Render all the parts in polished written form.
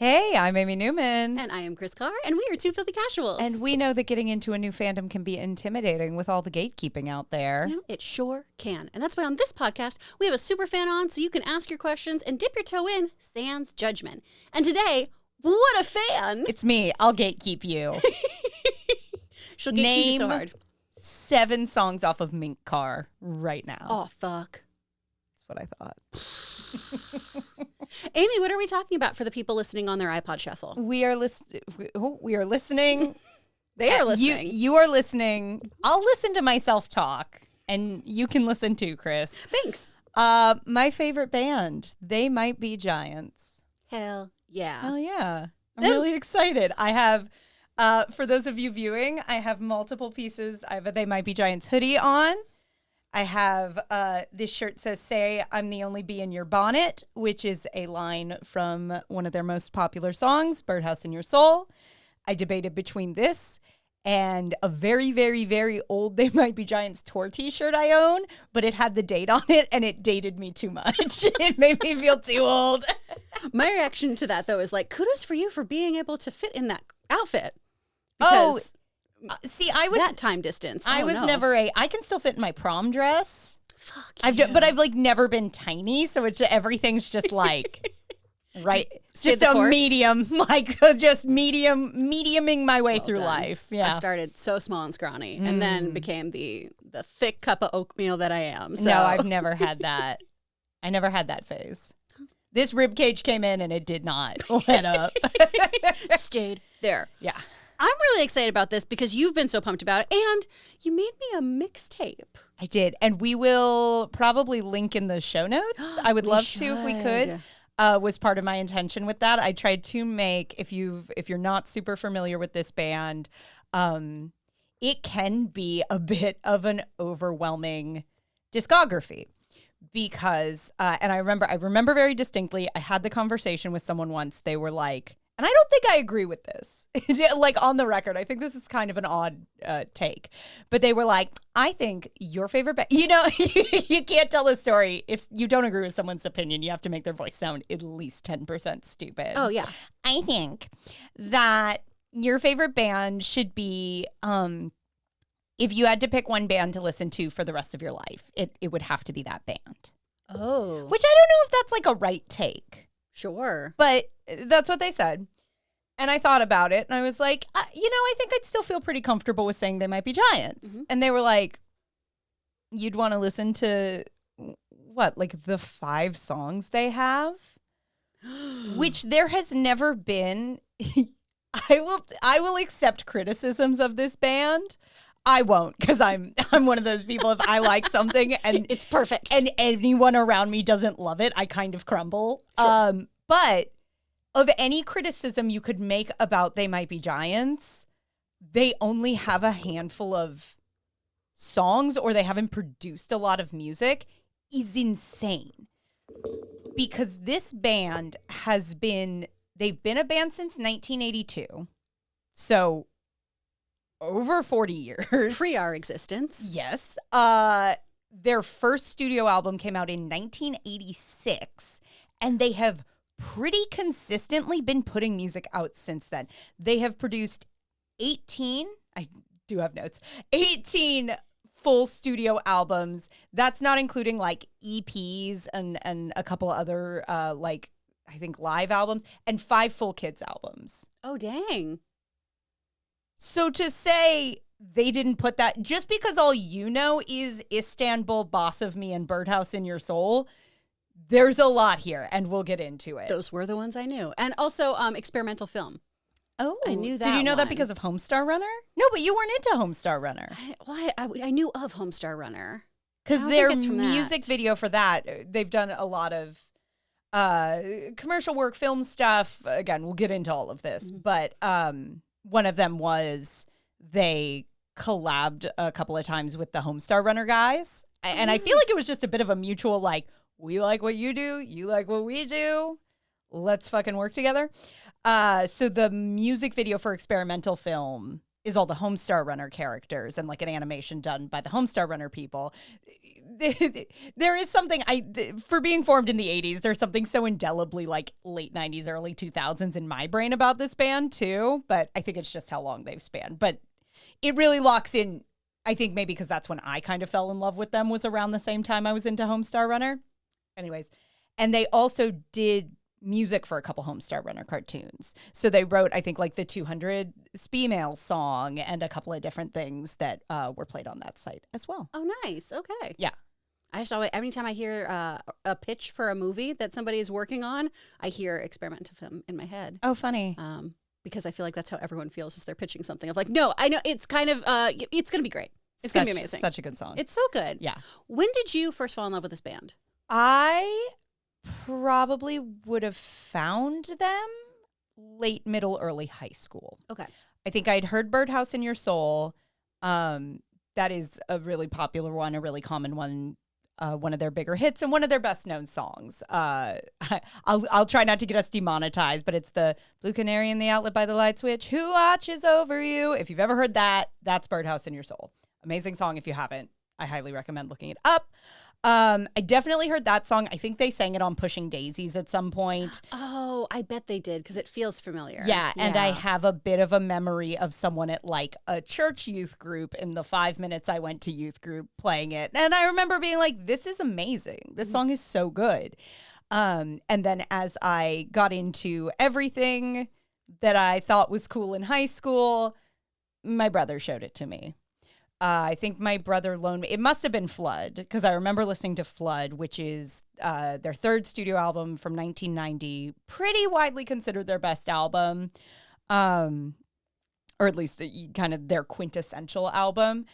Hey, I'm Amy Newman. And I am Chris Carr, and we are Two Filthy Casuals. And we know that getting into a new fandom can be intimidating with all the gatekeeping out there. You know, it sure can. And that's why on this podcast, we have a super fan on so you can ask your questions and dip your toe in sans judgment. And today, what a fan! It's me. I'll gatekeep you. She'll gatekeep you so hard. 7 songs off of Mink Car right now. Oh, fuck. That's what I thought. Amy, what are we talking about for the people listening on their iPod Shuffle? We are listening. They are listening. You are listening. I'll listen to myself talk, and you can listen too, Chris. Thanks. My favorite band, They Might Be Giants. Hell yeah. Hell yeah. I'm really excited. I have, for those of you viewing, I have multiple pieces. I have a They Might Be Giants hoodie on. I have, this shirt says, "Say I'm the only bee in your bonnet," which is a line from one of their most popular songs, Birdhouse in Your Soul. I debated between this and a very, very, very old They Might Be Giants tour t-shirt I own, but it had the date on it and it dated me too much. It made me feel too old. My reaction to that, though, is like, kudos for you for being able to fit in that outfit. Because see, I was that time distance. I never I can still fit in my prom dress. Fuck but I've like never been tiny, so everything's just like right, just a course. medium, like just mediuming my way through done. life. Yeah, I started so small and scrawny, and then became the thick cup of oatmeal that I am. So. No, I've never had that. I never had that phase. This rib cage came in and it did not let up. Stayed there. Yeah. I'm really excited about this because you've been so pumped about it, and you made me a mixtape. I did, and we will probably link in the show notes. I would love to if we could. Was part of my intention with that. I tried to make, if you're not super familiar with this band, it can be a bit of an overwhelming discography because, and I remember very distinctly, I had the conversation with someone once. They were like, and I don't think I agree with this, like on the record. I think this is kind of an odd take. But they were like, I think your favorite band, you can't tell a story if you don't agree with someone's opinion. You have to make their voice sound at least 10% stupid. Oh, yeah. I think that your favorite band should be, if you had to pick one band to listen to for the rest of your life, it would have to be that band. Oh. Which I don't know if that's like a right take. Sure. But that's what they said. And I thought about it and I was like, I think I'd still feel pretty comfortable with saying They Might Be Giants. Mm-hmm. And they were like, you'd want to listen to what, like the 5 songs they have? Which there has never been. I will accept criticisms of this band. I won't, because I'm one of those people, if I like something and it's perfect and anyone around me doesn't love it, I kind of crumble. Sure. But of any criticism you could make about They Might Be Giants, they only have a handful of songs, or they haven't produced a lot of music, is insane. Because this band they've been a band since 1982. So over 40 years. Pre our existence. Yes. Their first studio album came out in 1986, and they have pretty consistently been putting music out since then. They have produced 18 full studio albums. That's not including like EPs and a couple other I think live albums, and 5 full kids albums. Oh, dang. So to say they didn't put that, just because all you know is Istanbul, Boss of Me, and Birdhouse in Your Soul, there's a lot here, and we'll get into it. Those were the ones I knew. And also experimental film. Oh, I knew that. Did you know one. that because of Homestar Runner? No, but you weren't into Homestar Runner. I knew of Homestar Runner. Because their music video for that, they've done a lot of commercial work, film stuff. Again, we'll get into all of this. Mm-hmm. But one of them was they collabed a couple of times with the Homestar Runner guys. And I feel like it was just a bit of a mutual, like, we like what you do, you like what we do, let's fucking work together. So the music video for experimental film is all the Homestar Runner characters and like an animation done by the Homestar Runner people. There is something for being formed in the 80s, there's something so indelibly like late 90s, early 2000s in my brain about this band too. But I think it's just how long they've spanned. But it really locks in, I think maybe because that's when I kind of fell in love with them, was around the same time I was into Homestar Runner. Anyways, and they also did music for a couple Homestar Runner cartoons. So they wrote, I think, like the 200 Spee-Mail song and a couple of different things that were played on that site as well. Oh, nice. Okay. Yeah. I just always, anytime I hear a pitch for a movie that somebody is working on, I hear Experimentifim in my head. Oh, funny. Because I feel like that's how everyone feels as they're pitching something. Of like, no, I know it's kind of, it's going to be great. It's going to be amazing. Such a good song. It's so good. Yeah. When did you first fall in love with this band? I probably would have found them late, middle, early high school. Okay. I think I'd heard Birdhouse in Your Soul. That is a really popular one, a really common one. One of their bigger hits and one of their best known songs. I'll try not to get us demonetized, but it's the Blue Canary in the Outlet by the Light Switch. Who watches over you? If you've ever heard that, that's Birdhouse in Your Soul. Amazing song. If you haven't, I highly recommend looking it up. I definitely heard that song. I think they sang it on Pushing Daisies at some point. Oh, I bet they did because it feels familiar. Yeah, and I have a bit of a memory of someone at like a church youth group in the 5 minutes I went to youth group playing it. And I remember being like, this is amazing. This song is so good. And then as I got into everything that I thought was cool in high school, my brother showed it to me. I think my brother loaned me. It must have been Flood, because I remember listening to Flood, which is their third studio album from 1990, pretty widely considered their best album, or at least kind of their quintessential album.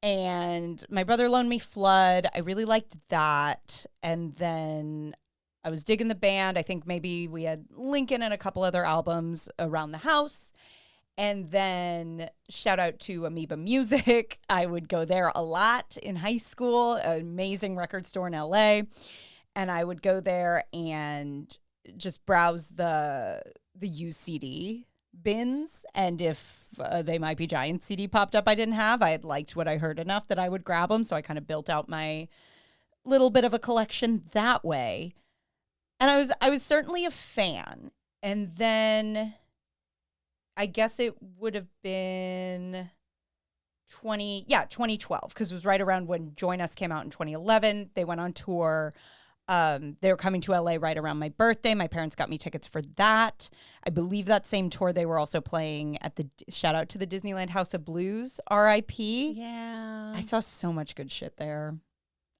And my brother loaned me Flood. I really liked that. And then I was digging the band. I think maybe we had Lincoln and a couple other albums around the house. And then shout out to Amoeba Music. I would go there a lot in high school, an amazing record store in LA. And I would go there and just browse the used CD bins. And if They Might Be Giants CD popped up I didn't have, I had liked what I heard enough that I would grab them. So I kind of built out my little bit of a collection that way. And I was certainly a fan. And then I guess it would have been 2012, because it was right around when Join Us came out in 2011. They went on tour. They were coming to LA right around my birthday. My parents got me tickets for that. I believe that same tour they were also playing at the, shout out to the Disneyland House of Blues, RIP. Yeah. I saw so much good shit there.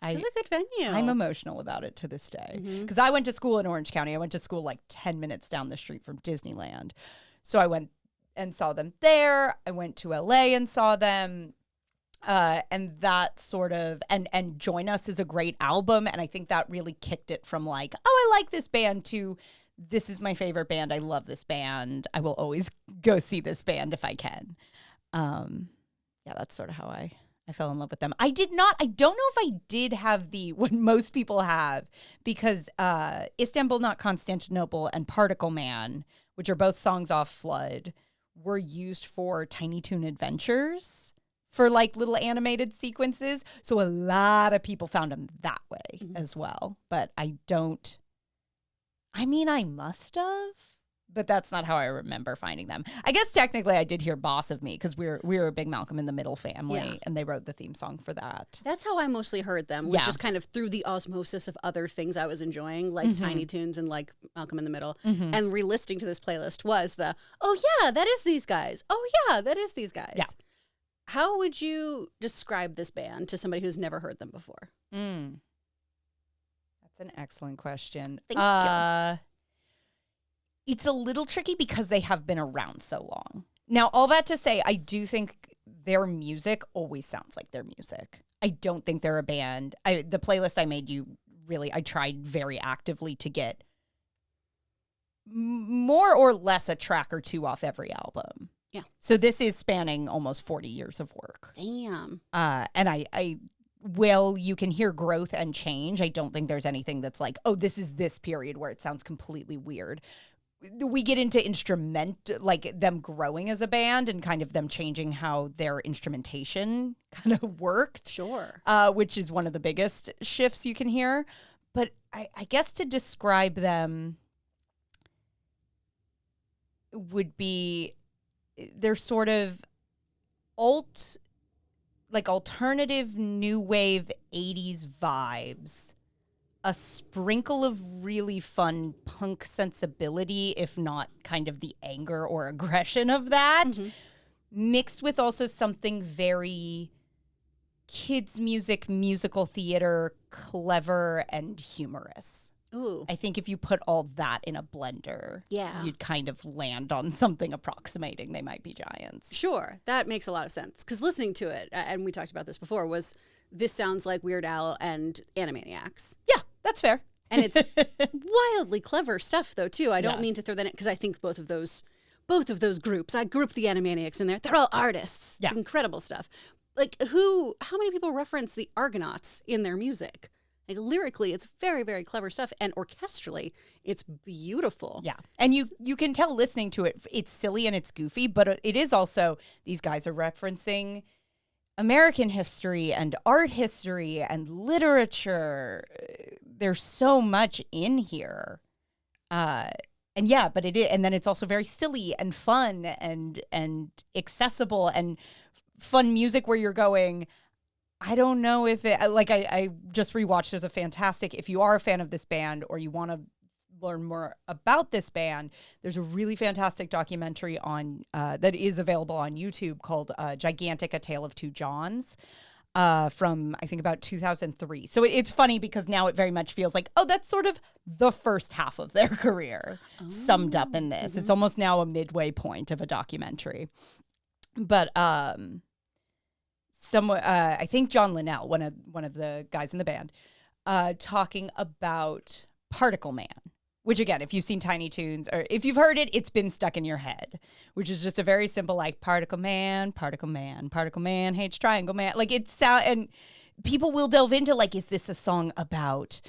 It was a good venue. I'm emotional about it to this day, because I went to school in Orange County. I went to school like 10 minutes down the street from Disneyland. So I went and saw them there. I went to LA and saw them. And that sort of, and Join Us is a great album. And I think that really kicked it from like, oh, I like this band, to this is my favorite band. I love this band. I will always go see this band if I can. Yeah, that's sort of how I fell in love with them. I don't know if I did have what most people have, because Istanbul Not Constantinople and Particle Man, which are both songs off Flood, were used for Tiny Toon Adventures for like little animated sequences. So a lot of people found them that way as well. But I must have, but that's not how I remember finding them. I guess technically I did hear Boss of Me, because we were a big Malcolm in the Middle family, and they wrote the theme song for that. That's how I mostly heard them, was just kind of through the osmosis of other things I was enjoying, like Tiny Toons and like Malcolm in the Middle. And re-listening to this playlist was oh yeah, that is these guys. Oh yeah, that is these guys. Yeah. How would you describe this band to somebody who's never heard them before? That's an excellent question. Thank you. It's a little tricky because they have been around so long. Now, all that to say, I do think their music always sounds like their music. I don't think they're a band. The playlist I made you, really, I tried very actively to get more or less a track or two off every album. Yeah. So this is spanning almost 40 years of work. Damn. And well, you can hear growth and change. I don't think there's anything that's like, oh, this is this period where it sounds completely weird. we get into like them growing as a band and kind of them changing how their instrumentation kind of worked. Sure. Which is one of the biggest shifts you can hear. But I guess to describe them would be they're sort of alternative new wave 80s vibes. A sprinkle of really fun punk sensibility, if not kind of the anger or aggression of that, mixed with also something very kids' music, musical theater, clever and humorous. Ooh. I think if you put all that in a blender, you'd kind of land on something approximating They Might Be Giants. Sure. That makes a lot of sense. Because listening to it, and we talked about this before, this sounds like Weird Al and Animaniacs. Yeah, that's fair. And it's wildly clever stuff, though, too. I don't mean to throw that in, because I think both of those groups, I group the Animaniacs in there, they're all artists. Yeah. It's incredible stuff. Like, how many people reference the Argonauts in their music? Like, lyrically, it's very, very clever stuff. And orchestrally, it's beautiful. Yeah. And you can tell listening to it, it's silly and it's goofy, but it is also, these guys are referencing American history and art history and literature. There's so much in here. But and then it's also very silly and fun and accessible and fun music where you're going, I don't know if it, I just rewatched, there's a fantastic, if you are a fan of this band or you want to learn more about this band, there's a really fantastic documentary on that is available on YouTube called Gigantic, A Tale of Two Johns from, I think, about 2003. So it's funny because now it very much feels like, oh, that's sort of the first half of their career summed up in this. It's almost now a midway point of a documentary. But I think John Linnell, one of the guys in the band, talking about Particle Man, which again, if you've seen Tiny Toons or if you've heard it, it's been stuck in your head, which is just a very simple, like, Particle Man hates Triangle Man. Like, and people will delve into, like, is this a song about,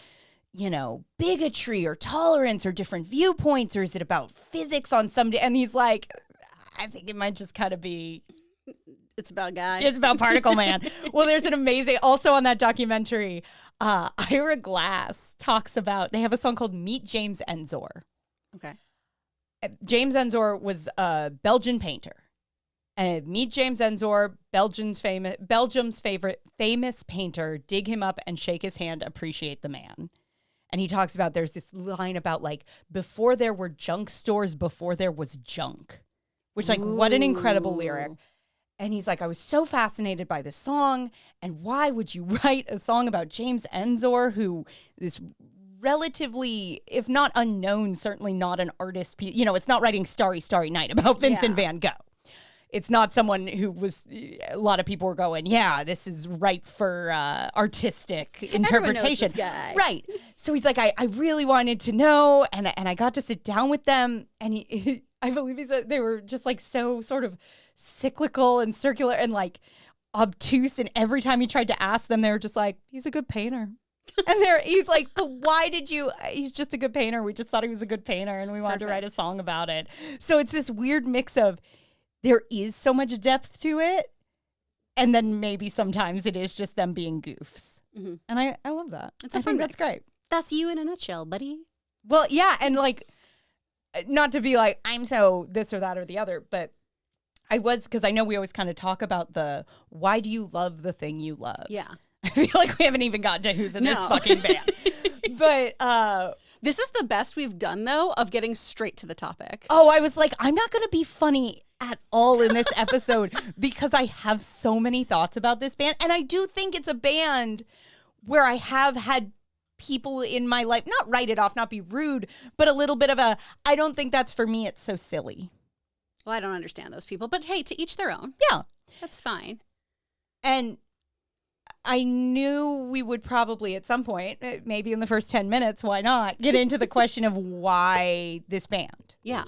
bigotry or tolerance or different viewpoints, or is it about physics on some day? And he's like, I think it might just kind of be... It's about a guy. It's about Particle Man. Well, there's an amazing, also on that documentary, Ira Glass talks about, they have a song called Meet James Ensor. Okay. James Ensor was a Belgian painter. And Meet James Ensor, Belgium's favorite famous painter, dig him up and shake his hand, appreciate the man. And he talks about, there's this line about, like, before there were junk stores, before there was junk. Which, like, what an incredible lyric. And he's like, I was so fascinated by this song. And why would you write a song about James Ensor, who this relatively, if not unknown, certainly not an artist. It's not writing Starry, Starry Night about Vincent van Gogh. It's not someone who was, a lot of people were going, yeah, this is ripe for artistic interpretation. Everyone knows this guy. Right. So he's like, I really wanted to know. And I got to sit down with them. And I believe he said they were just, like, so sort of cyclical and circular and, like, obtuse. And every time he tried to ask them, they were just like, he's a good painter. And he's like, but why did he's just a good painter. We just thought he was a good painter and we wanted to write a song about it. So it's this weird mix of, there is so much depth to it. And then maybe sometimes it is just them being goofs. Mm-hmm. And I love that. It's a fun mix. That's great. That's you in a nutshell, buddy. Well, yeah. And, like, not to be like, I'm so this or that or the other, but because I know we always kind of talk about why do you love the thing you love? Yeah. I feel like we haven't even gotten to who's in this fucking band. But this is the best we've done, though, of getting straight to the topic. Oh, I was like, I'm not going to be funny at all in this episode because I have so many thoughts about this band. And I do think it's a band where I have had people in my life, not write it off, not be rude, but a little bit of I don't think that's for me. It's so silly. Well, I don't understand those people, but hey, to each their own. Yeah. That's fine. And I knew we would probably at some point, maybe in the first 10 minutes, why not, get into the question of why this band. Yeah.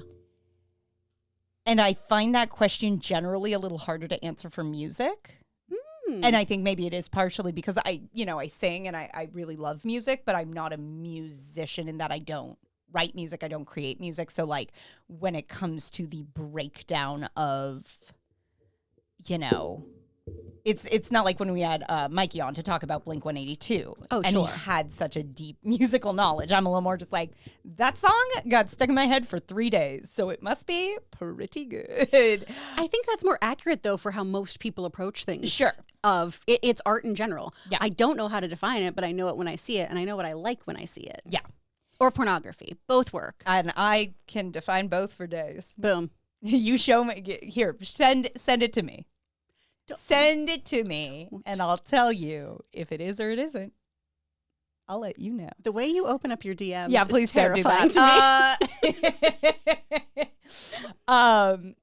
And I find that question generally a little harder to answer for music. And I think maybe it is partially because I sing and I really love music, but I'm not a musician in that I don't write music. I don't create music. So like when it comes to the breakdown of, you know, it's not like when we had Mikey on to talk about Blink-182. Oh, and sure. he had such a deep musical knowledge. I'm a little more just like, that song got stuck in my head for 3 days, so it must be pretty good. I think that's more accurate, though, for how most people approach things. Sure. It's art in general. Yeah. I don't know how to define it, but I know it when I see it, and I know what I like when I see it. Yeah. Or pornography. Both work. And I can define both for days. Boom. You show me. Here, send it to me. Send it to me, and I'll tell you if it is or it isn't. I'll let you know. The way you open up your DMs Yeah, please is terrifying don't do that. To me.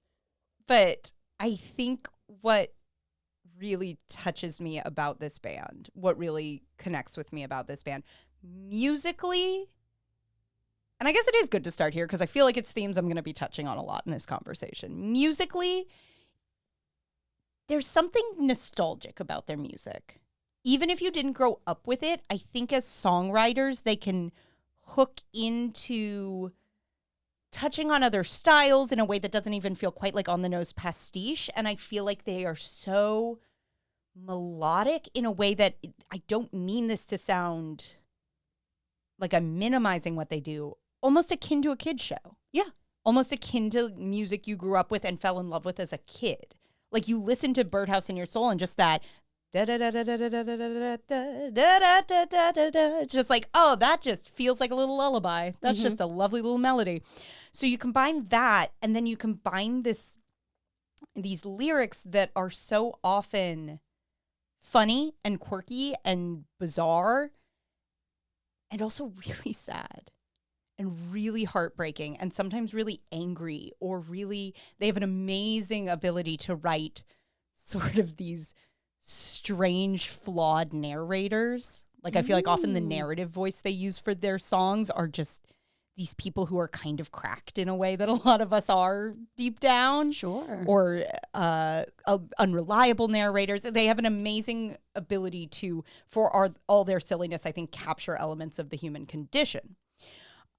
But I think what really touches me about this band, what really connects with me about this band, musically, and I guess it is good to start here because I feel like it's themes I'm going to be touching on a lot in this conversation. Musically, there's something nostalgic about their music. Even if you didn't grow up with it, I think as songwriters, they can hook into touching on other styles in a way that doesn't even feel quite like on the nose pastiche. And I feel like they are so melodic in a way that I don't mean this to sound like I'm minimizing what they do, almost akin to a kid show. Yeah. Almost akin to music you grew up with and fell in love with as a kid. Like you listen to Birdhouse in Your Soul and just that it's just like, oh, that just feels like a little lullaby. That's just a lovely little melody. So you combine that and then you combine these lyrics that are so often funny and quirky and bizarre and also really sad and really heartbreaking and sometimes really angry or really, they have an amazing ability to write sort of these strange, flawed narrators. Like I feel like often the narrative voice they use for their songs are just these people who are kind of cracked in a way that a lot of us are deep down. Sure. Or unreliable narrators. They have an amazing ability to, for all their silliness, I think, capture elements of the human condition.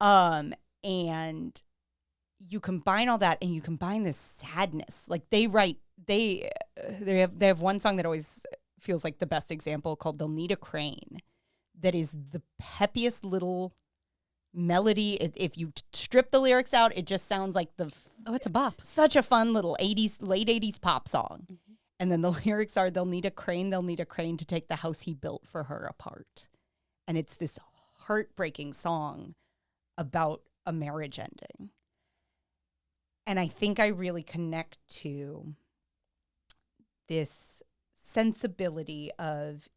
And you combine all that and you combine this sadness. Like they have one song that always feels like the best example called They'll Need a Crane. That is the peppiest little melody. If you strip the lyrics out, it just sounds like it's a bop. Such a fun little late 80s pop song. Mm-hmm. And then the lyrics are, they'll need a crane to take the house he built for her apart. And it's this heartbreaking song about a marriage ending. And I think I really connect to this sensibility of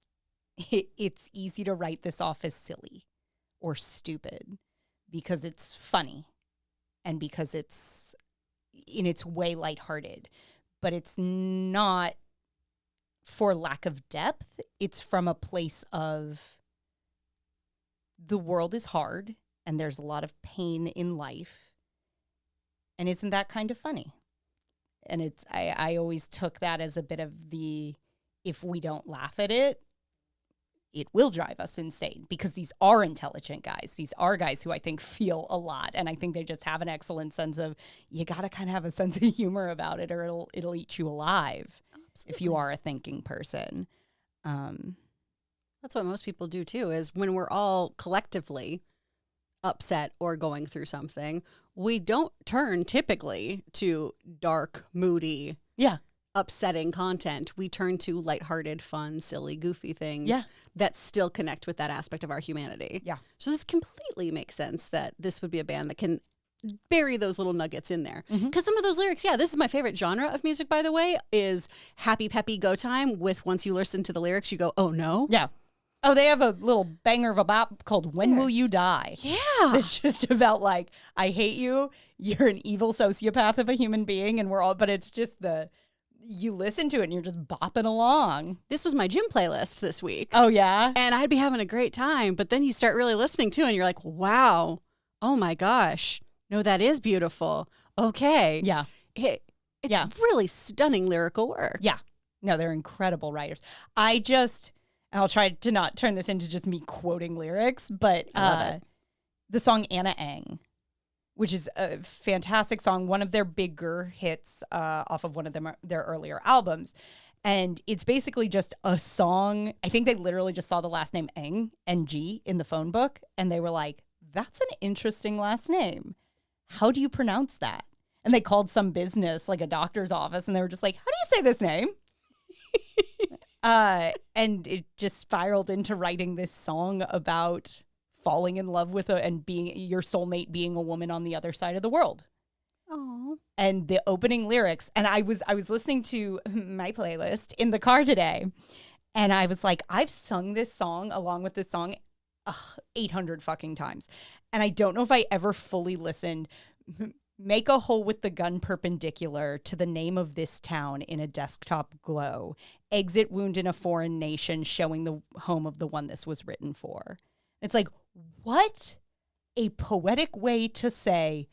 it's easy to write this off as silly or stupid because it's funny and because it's in its way lighthearted, but it's not for lack of depth. It's from a place of the world is hard and there's a lot of pain in life. And isn't that kind of funny? And I always took that as a bit of if we don't laugh at it, it will drive us insane because these are intelligent guys. These are guys who I think feel a lot. And I think they just have an excellent sense of, you got to kind of have a sense of humor about it or it'll eat you alive. Absolutely. If you are a thinking person. That's what most people do too, is when we're all collectively upset or going through something, we don't turn typically to dark, moody, upsetting content. We turn to lighthearted, fun, silly, goofy things that still connect with that aspect of our humanity. Yeah. So this completely makes sense that this would be a band that can bury those little nuggets in there. Because some of those lyrics, this is my favorite genre of music, by the way, is happy, peppy, go time with once you listen to the lyrics, you go, oh no. Yeah. Oh, they have a little banger of a bop called When Will You Die? Yeah. It's just about like, I hate you. You're an evil sociopath of a human being. And but it's just you listen to it and you're just bopping along. This was my gym playlist this week. Oh, yeah? And I'd be having a great time. But then you start really listening to it and you're like, wow, oh my gosh. No, that is beautiful. Okay. Yeah. It's really stunning lyrical work. Yeah. No, they're incredible writers. I'll try to not turn this into just me quoting lyrics, but the song Anna Ang which is a fantastic song, one of their bigger hits off of one of their earlier albums. And it's basically just a song. I think they literally just saw the last name Ng, N-G, in the phone book. And they were like, that's an interesting last name. How do you pronounce that? And they called some business, like a doctor's office, and they were just like, how do you say this name? And it just spiraled into writing this song about falling in love with and being your soulmate being a woman on the other side of the world. Oh. And the opening lyrics, and I was listening to my playlist in the car today, and I was like, I've sung this song along with this song 800 fucking times. And I don't know if I ever fully listened. Make a hole with the gun perpendicular to the name of this town in a desktop glow. Exit wound in a foreign nation, showing the home of the one this was written for. It's like, what a poetic way to say,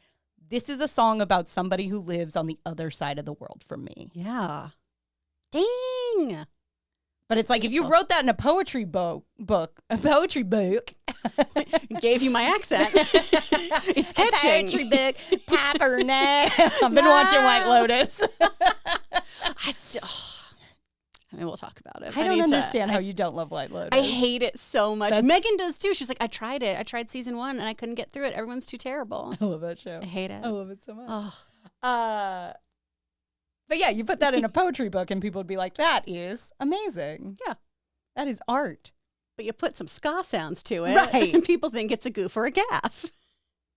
this is a song about somebody who lives on the other side of the world from me. Yeah. Dang. But it's like, if you wrote that in a poetry book, gave you my accent. It's catching. Poetry book, Paperneck. I've been watching White Lotus. I mean, we'll talk about it. I don't understand how you don't love White Lotus. I hate it so much. Megan does too. She's like, I tried it. I tried season 1 and I couldn't get through it. Everyone's too terrible. I love that show. I hate it. I love it so much. Oh. But yeah, you put that in a poetry book and people would be like, that is amazing. Yeah. That is art. But you put some ska sounds to it. Right. And people think it's a goof or a gaff.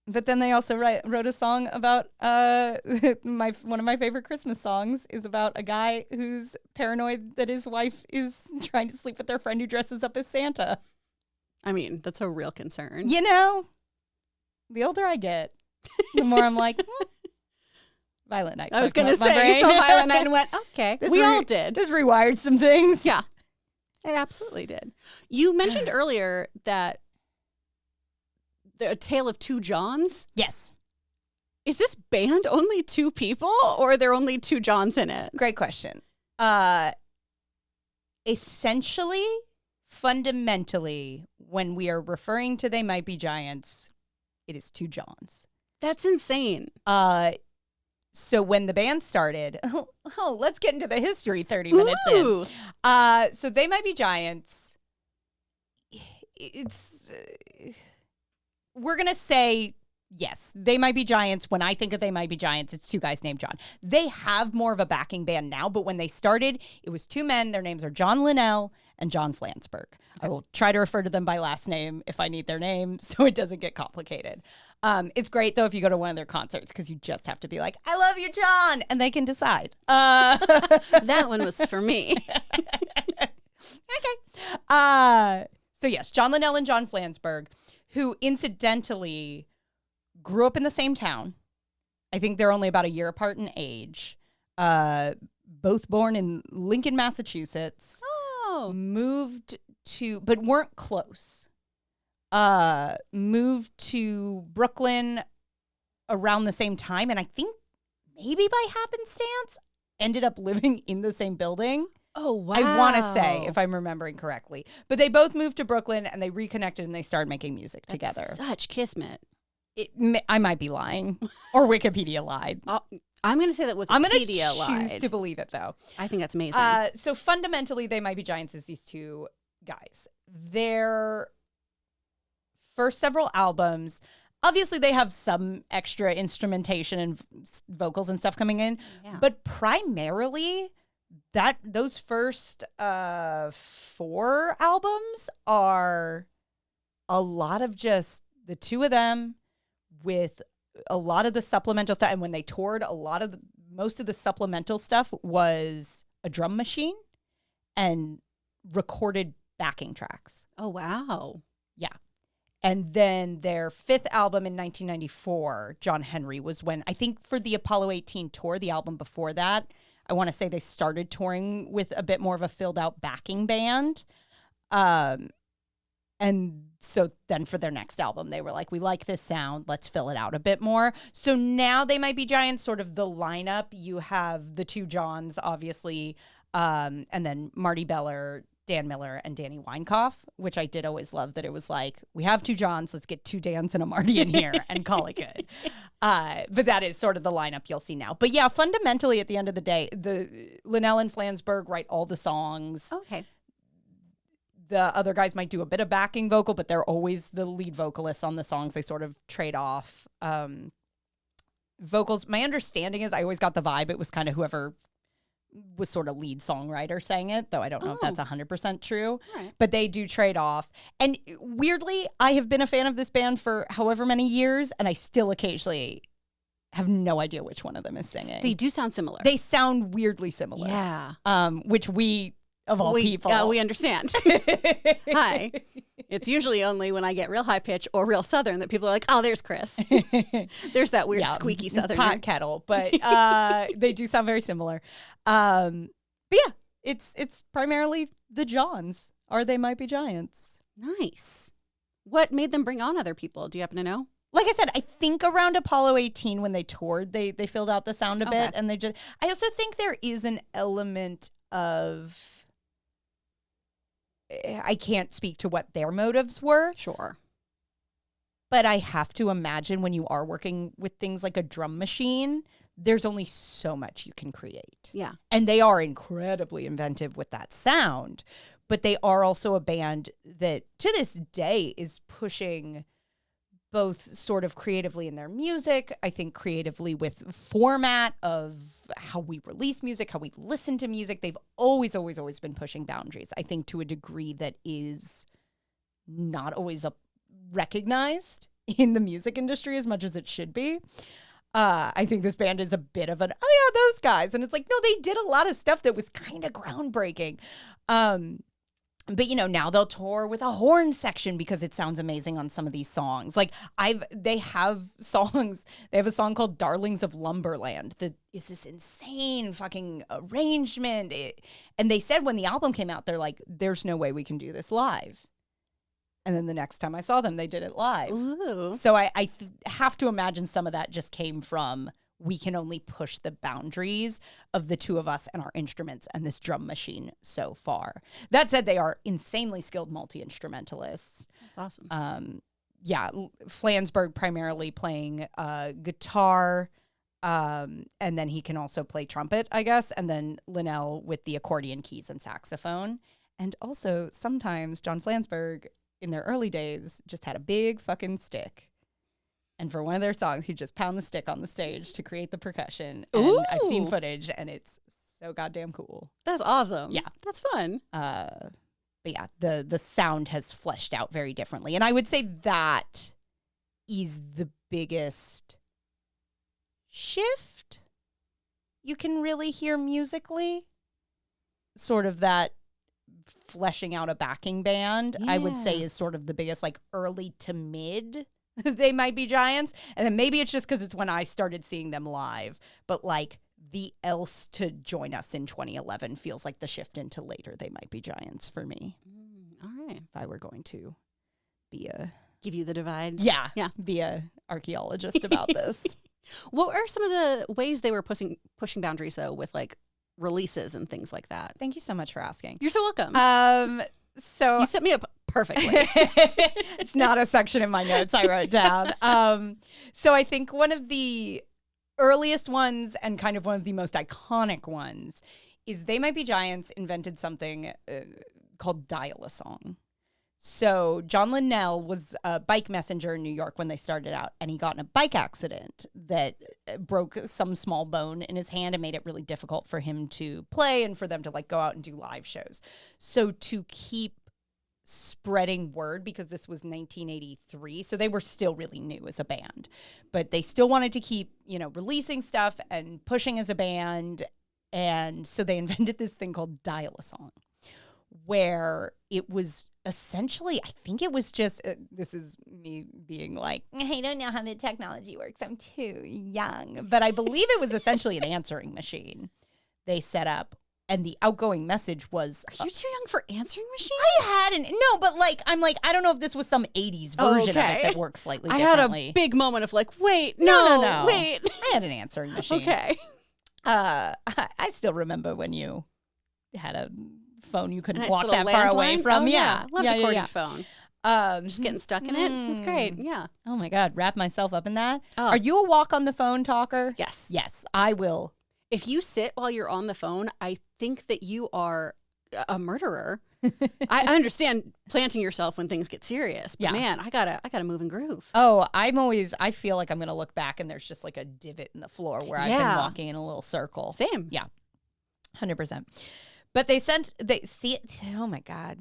But then they also wrote a song about one of my favorite Christmas songs is about a guy who's paranoid that his wife is trying to sleep with their friend who dresses up as Santa. I mean, that's a real concern. You know, the older I get, the more I'm like, Violent Night. I was going to say, you saw Violent Night and went, okay, we all did. Just rewired some things. Yeah, it absolutely did. You mentioned earlier that A Tale of Two Johns. Yes. Is this band only 2 people or are there only 2 Johns in it? Great question. Essentially, fundamentally, when we are referring to They Might Be Giants, it is 2 Johns. That's insane. So when the band started, let's get into the history 30 minutes in. So They Might Be Giants, we're going to say, yes, They Might Be Giants. When I think of They Might Be Giants, it's 2 guys named John. They have more of a backing band now, but when they started, it was 2 men. Their names are John Linnell and John Flansburgh. I will try to refer to them by last name if I need their name so it doesn't get complicated. It's great, though, if you go to one of their concerts because you just have to be like, I love you, John, and they can decide. That one was for me. Okay. So, yes, John Linnell and John Flansburgh, who incidentally grew up in the same town. I think they're only about a year apart in age. Both born in Lincoln, Massachusetts. Oh. But weren't close. Moved to Brooklyn around the same time. And I think maybe by happenstance ended up living in the same building. Oh, wow. I want to say, if I'm remembering correctly. But they both moved to Brooklyn and they reconnected and they started making music together. Such kismet. I might be lying. Or Wikipedia lied. I'm going to say that Wikipedia lied. I'm going to choose to believe it, though. I think that's amazing. So fundamentally, They Might Be Giants is these 2 guys. Their first several albums, obviously they have some extra instrumentation and vocals and stuff coming in, but primarily those first 4 albums are a lot of just the 2 of them with a lot of the supplemental stuff. And when they toured, most of the supplemental stuff was a drum machine and recorded backing tracks. Oh, wow. Yeah. And then their 5th album in 1994, John Henry, was when, I think for the Apollo 18 tour, the album before that, I want to say they started touring with a bit more of a filled out backing band. And so then for their next album, they were like, we like this sound. Let's fill it out a bit more. So now They Might Be Giants, sort of the lineup. You have the 2 Johns, obviously, and then Marty Beller, Dan Miller and Danny Weinkauf, which I did always love, that it was like, we have 2 Johns, let's get 2 Dans and a Marty in here and call it good. But that is sort of the lineup you'll see now. But yeah, fundamentally at the end of the day, the Linnell and Flansburgh write all the songs. Okay. The other guys might do a bit of backing vocal, but they're always the lead vocalists on the songs. They sort of trade off. Vocals, my understanding is I always got the vibe it was kind of whoever was sort of lead songwriter sang it, though I don't know if that's 100% true. Right. But they do trade off. And weirdly, I have been a fan of this band for however many years, and I still occasionally have no idea which one of them is singing. They do sound similar. They sound weirdly similar. Yeah. Which we, of all people. We understand. Hi. It's usually only when I get real high pitch or real Southern that people are like, oh, there's Chris. There's that weird squeaky Southern. Pot kettle. But they do sound very similar. But yeah, it's primarily the Johns. Or They Might Be Giants. Nice. What made them bring on other people? Do you happen to know? Like I said, I think around Apollo 18 when they toured, they filled out the sound a bit. And I also think there is an element of, I can't speak to what their motives were. Sure. But I have to imagine when you are working with things like a drum machine, there's only so much you can create. Yeah. And they are incredibly inventive with that sound. But they are also a band that to this day is pushing both sort of creatively in their music, I think creatively with format of how we release music, how we listen to music. They've always been pushing boundaries, I think, to a degree that is not always recognized in the music industry as much as it should be. I think this band is a bit of an, oh yeah, those guys. And it's like, no, they did a lot of stuff that was kind of groundbreaking. But, you know, now they'll tour with a horn section because it sounds amazing on some of these songs. Like, they have songs. They have a song called Darlings of Lumberland that is this insane fucking arrangement. And they said when the album came out, they're like, there's no way we can do this live. And then the next time I saw them, they did it live. Ooh. So I have to imagine some of that just came from, we can only push the boundaries of the two of us and our instruments and this drum machine so far. That said, they are insanely skilled multi-instrumentalists. That's awesome. Yeah, Flansburgh primarily playing guitar, and then he can also play trumpet, I guess, and then Linnell with the accordion, keys, and saxophone. And also, sometimes John Flansburgh, in their early days, just had a big fucking stick. And for one of their songs, he'd just pound the stick on the stage to create the percussion. And Ooh. I've seen footage, and it's so goddamn cool. That's awesome. Yeah. That's fun. But yeah, the sound has fleshed out very differently. And I would say that is the biggest shift you can really hear musically. Sort of that fleshing out a backing band, I would say, is sort of the biggest, like, early to mid They Might Be Giants. And then maybe it's just because it's when I started seeing them live. But like the else to join us in 2011 feels like the shift into later They Might Be Giants for me. All right. If I were going to be give you the divides. Yeah. Yeah. Be a archaeologist about this. What are some of the ways they were pushing boundaries though with like releases and things like that? Thank you so much for asking. You're so welcome. So you set me up perfectly. It's not a section in my notes I wrote down. So I think one of the earliest ones and kind of one of the most iconic ones is They Might Be Giants invented something called dial-a-song. So John Linnell was a bike messenger in New York when they started out, and he got in a bike accident that broke some small bone in his hand and made it really difficult for him to play and for them to like go out and do live shows. So to keep spreading word, because this was 1983, so they were still really new as a band, but they still wanted to keep, you know, releasing stuff and pushing as a band. And so they invented this thing called dial-a-song, where it was essentially, I think it was just, this is me being like, I don't know how the technology works, I'm too young. But I believe it was essentially an answering machine they set up. And the outgoing message was... Are you too young for answering machines? I hadn't. No, but like, I'm like, I don't know if this was some 80s version of it that works slightly differently. I had a big moment of like, wait, no, wait. I had an answering machine. Okay. I still remember when you had a phone you couldn't Nice walk little that far away landline? from. Oh, Yeah. Loved a corded phone. Just getting stuck in it. It was great. Yeah. Oh my God. Wrap myself up in that. Oh. Are you a walk on the phone talker? Yes. Yes, I will. If you sit while you're on the phone, I think that you are a murderer. I understand planting yourself when things get serious, but man, I gotta move and groove. Oh, I feel like I'm going to look back and there's just like a divot in the floor where I've been walking in a little circle. Same. Yeah. 100%. But oh my God.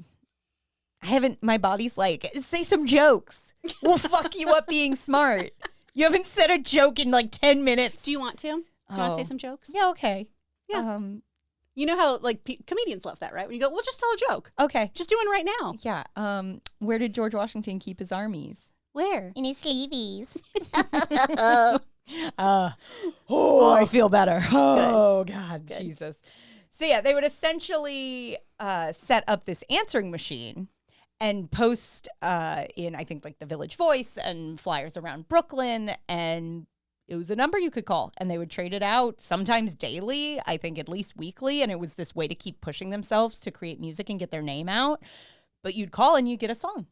My body's like, say some jokes. We'll fuck you up being smart. You haven't said a joke in like 10 minutes. Do you want to? Do you want to say some jokes? Yeah, okay. Yeah. You know how like comedians love that, right? When you go, well, just tell a joke. Okay. Just do one right now. Yeah. Where did George Washington keep his armies? Where? In his sleeveys. I feel better. Oh, God, Good. Jesus. So, yeah, they would essentially set up this answering machine and post in, I think, like the Village Voice and flyers around Brooklyn. And it was a number you could call. And they would trade it out sometimes daily, I think at least weekly. And it was this way to keep pushing themselves to create music and get their name out. But you'd call and you'd get a song.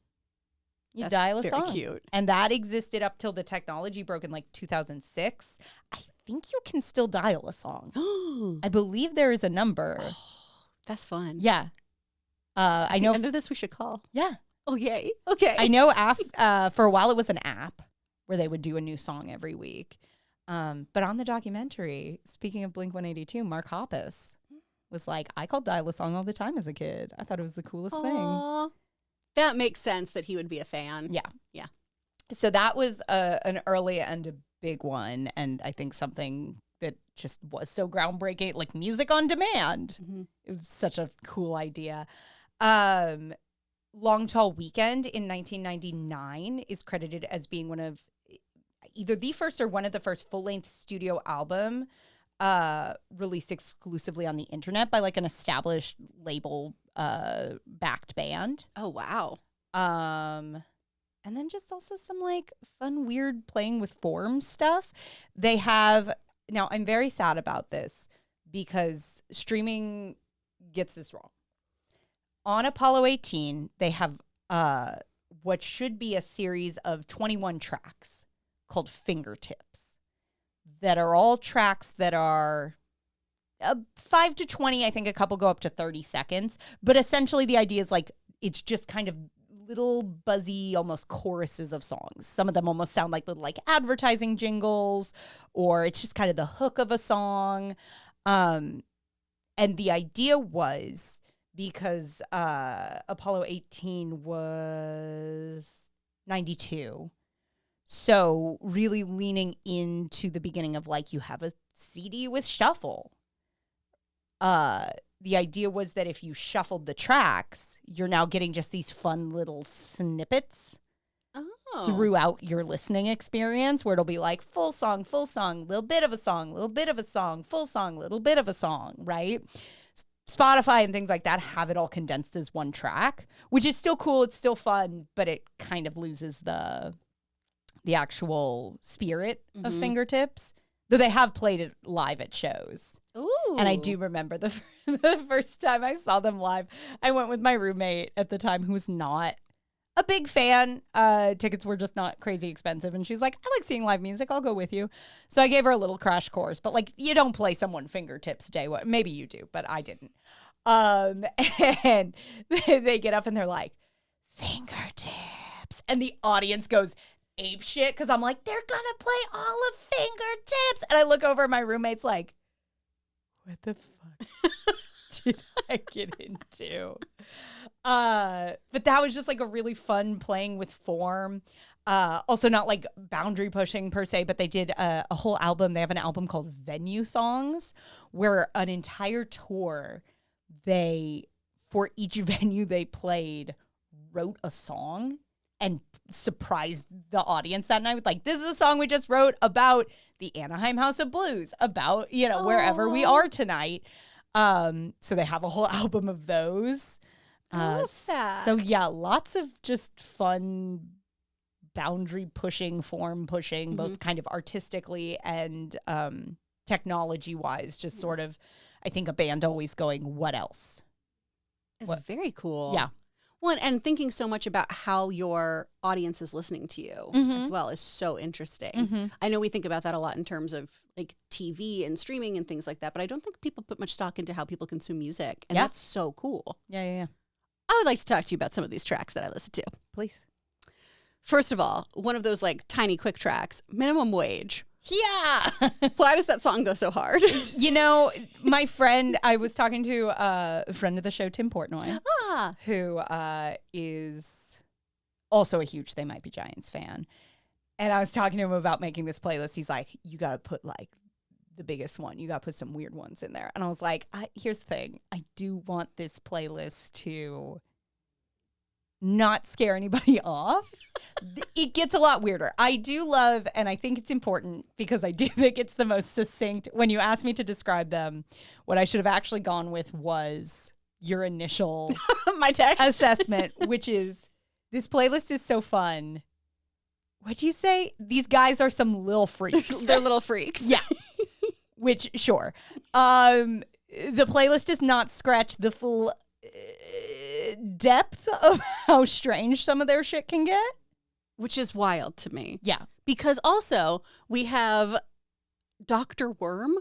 You dial a song. Cute. And that existed up till the technology broke in like 2006. I think you can still dial a song. I believe there is a number. Oh, that's fun. Yeah. I know. End of this we should call. Yeah. Oh, yay. Okay. I know for a while it was an app where they would do a new song every week. But on the documentary, speaking of Blink-182, Mark Hoppus was like, I called dial a song all the time as a kid. I thought it was the coolest thing. That makes sense that he would be a fan. Yeah. Yeah. So that was an early and a big one. And I think something that just was so groundbreaking, like music on demand. Mm-hmm. It was such a cool idea. Long Tall Weekend in 1999 is credited as being one of either the first or one of the first full-length studio album released exclusively on the internet by like an established label backed band. Oh, wow. And then just also some like fun, weird playing with form stuff. They have, now I'm very sad about this because streaming gets this wrong. On Apollo 18, they have what should be a series of 21 tracks called Fingertips that are all tracks that are 5 to 20. I think a couple go up to 30 seconds. But essentially the idea is like it's just kind of little buzzy, almost choruses of songs. Some of them almost sound like little like advertising jingles, or it's just kind of the hook of a song. And the idea was because Apollo 18 was 92. So really leaning into the beginning of like you have a CD with shuffle. The idea was that if you shuffled the tracks, you're now getting just these fun little snippets throughout your listening experience where it'll be like full song, little bit of a song, little bit of a song, full song, little bit of a song, right? Spotify and things like that have it all condensed as one track, which is still cool. It's still fun, but it kind of loses the actual spirit of Fingertips, though they have played it live at shows. Ooh. And I do remember the first time I saw them live, I went with my roommate at the time who was not a big fan. Tickets were just not crazy expensive. And she's like, I like seeing live music. I'll go with you. So I gave her a little crash course. But like, you don't play someone Fingertips day one. Maybe you do, but I didn't. And they get up and they're like, Fingertips. And the audience goes ape shit because I'm like, they're going to play all of Fingertips. And I look over and my roommate's like, what the fuck did I get into? But that was just like a really fun playing with form. Also not like boundary pushing per se, but they did a whole album. They have an album called Venue Songs where an entire tour, for each venue they played, wrote a song and surprised the audience that night with like, this is a song we just wrote about the Anaheim House of Blues, about, wherever we are tonight. So they have a whole album of those. So yeah, lots of just fun boundary pushing, form pushing, both kind of artistically and technology wise, just sort of, I think a band always going, what else? It's very cool. Yeah. Well, and thinking so much about how your audience is listening to you as well is so interesting. I know we think about that a lot in terms of like TV and streaming and things like that, but I don't think people put much stock into how people consume music. And that's so cool. Yeah. I would like to talk to you about some of these tracks that I listen to. Please. First of all, one of those like tiny quick tracks, Minimum Wage. Yeah. Why does that song go so hard? You know, my friend, I was talking to a friend of the show, Tim Portnoy, who is also a huge They Might Be Giants fan. And I was talking to him about making this playlist. He's like, you got to put like the biggest one. You got to put some weird ones in there. And I was like, here's the thing. I do want this playlist to not scare anybody off. It gets a lot weirder. I do love, and I think it's important because I do think it's the most succinct. When you asked me to describe them, what I should have actually gone with was your initial my text assessment, which is this playlist is so fun. What'd you say? These guys are some little freaks. They're little freaks. Yeah. Which, sure. The playlist does not scratch the full depth of how strange some of their shit can get. Which is wild to me. Yeah. Because also, we have Dr. Worm.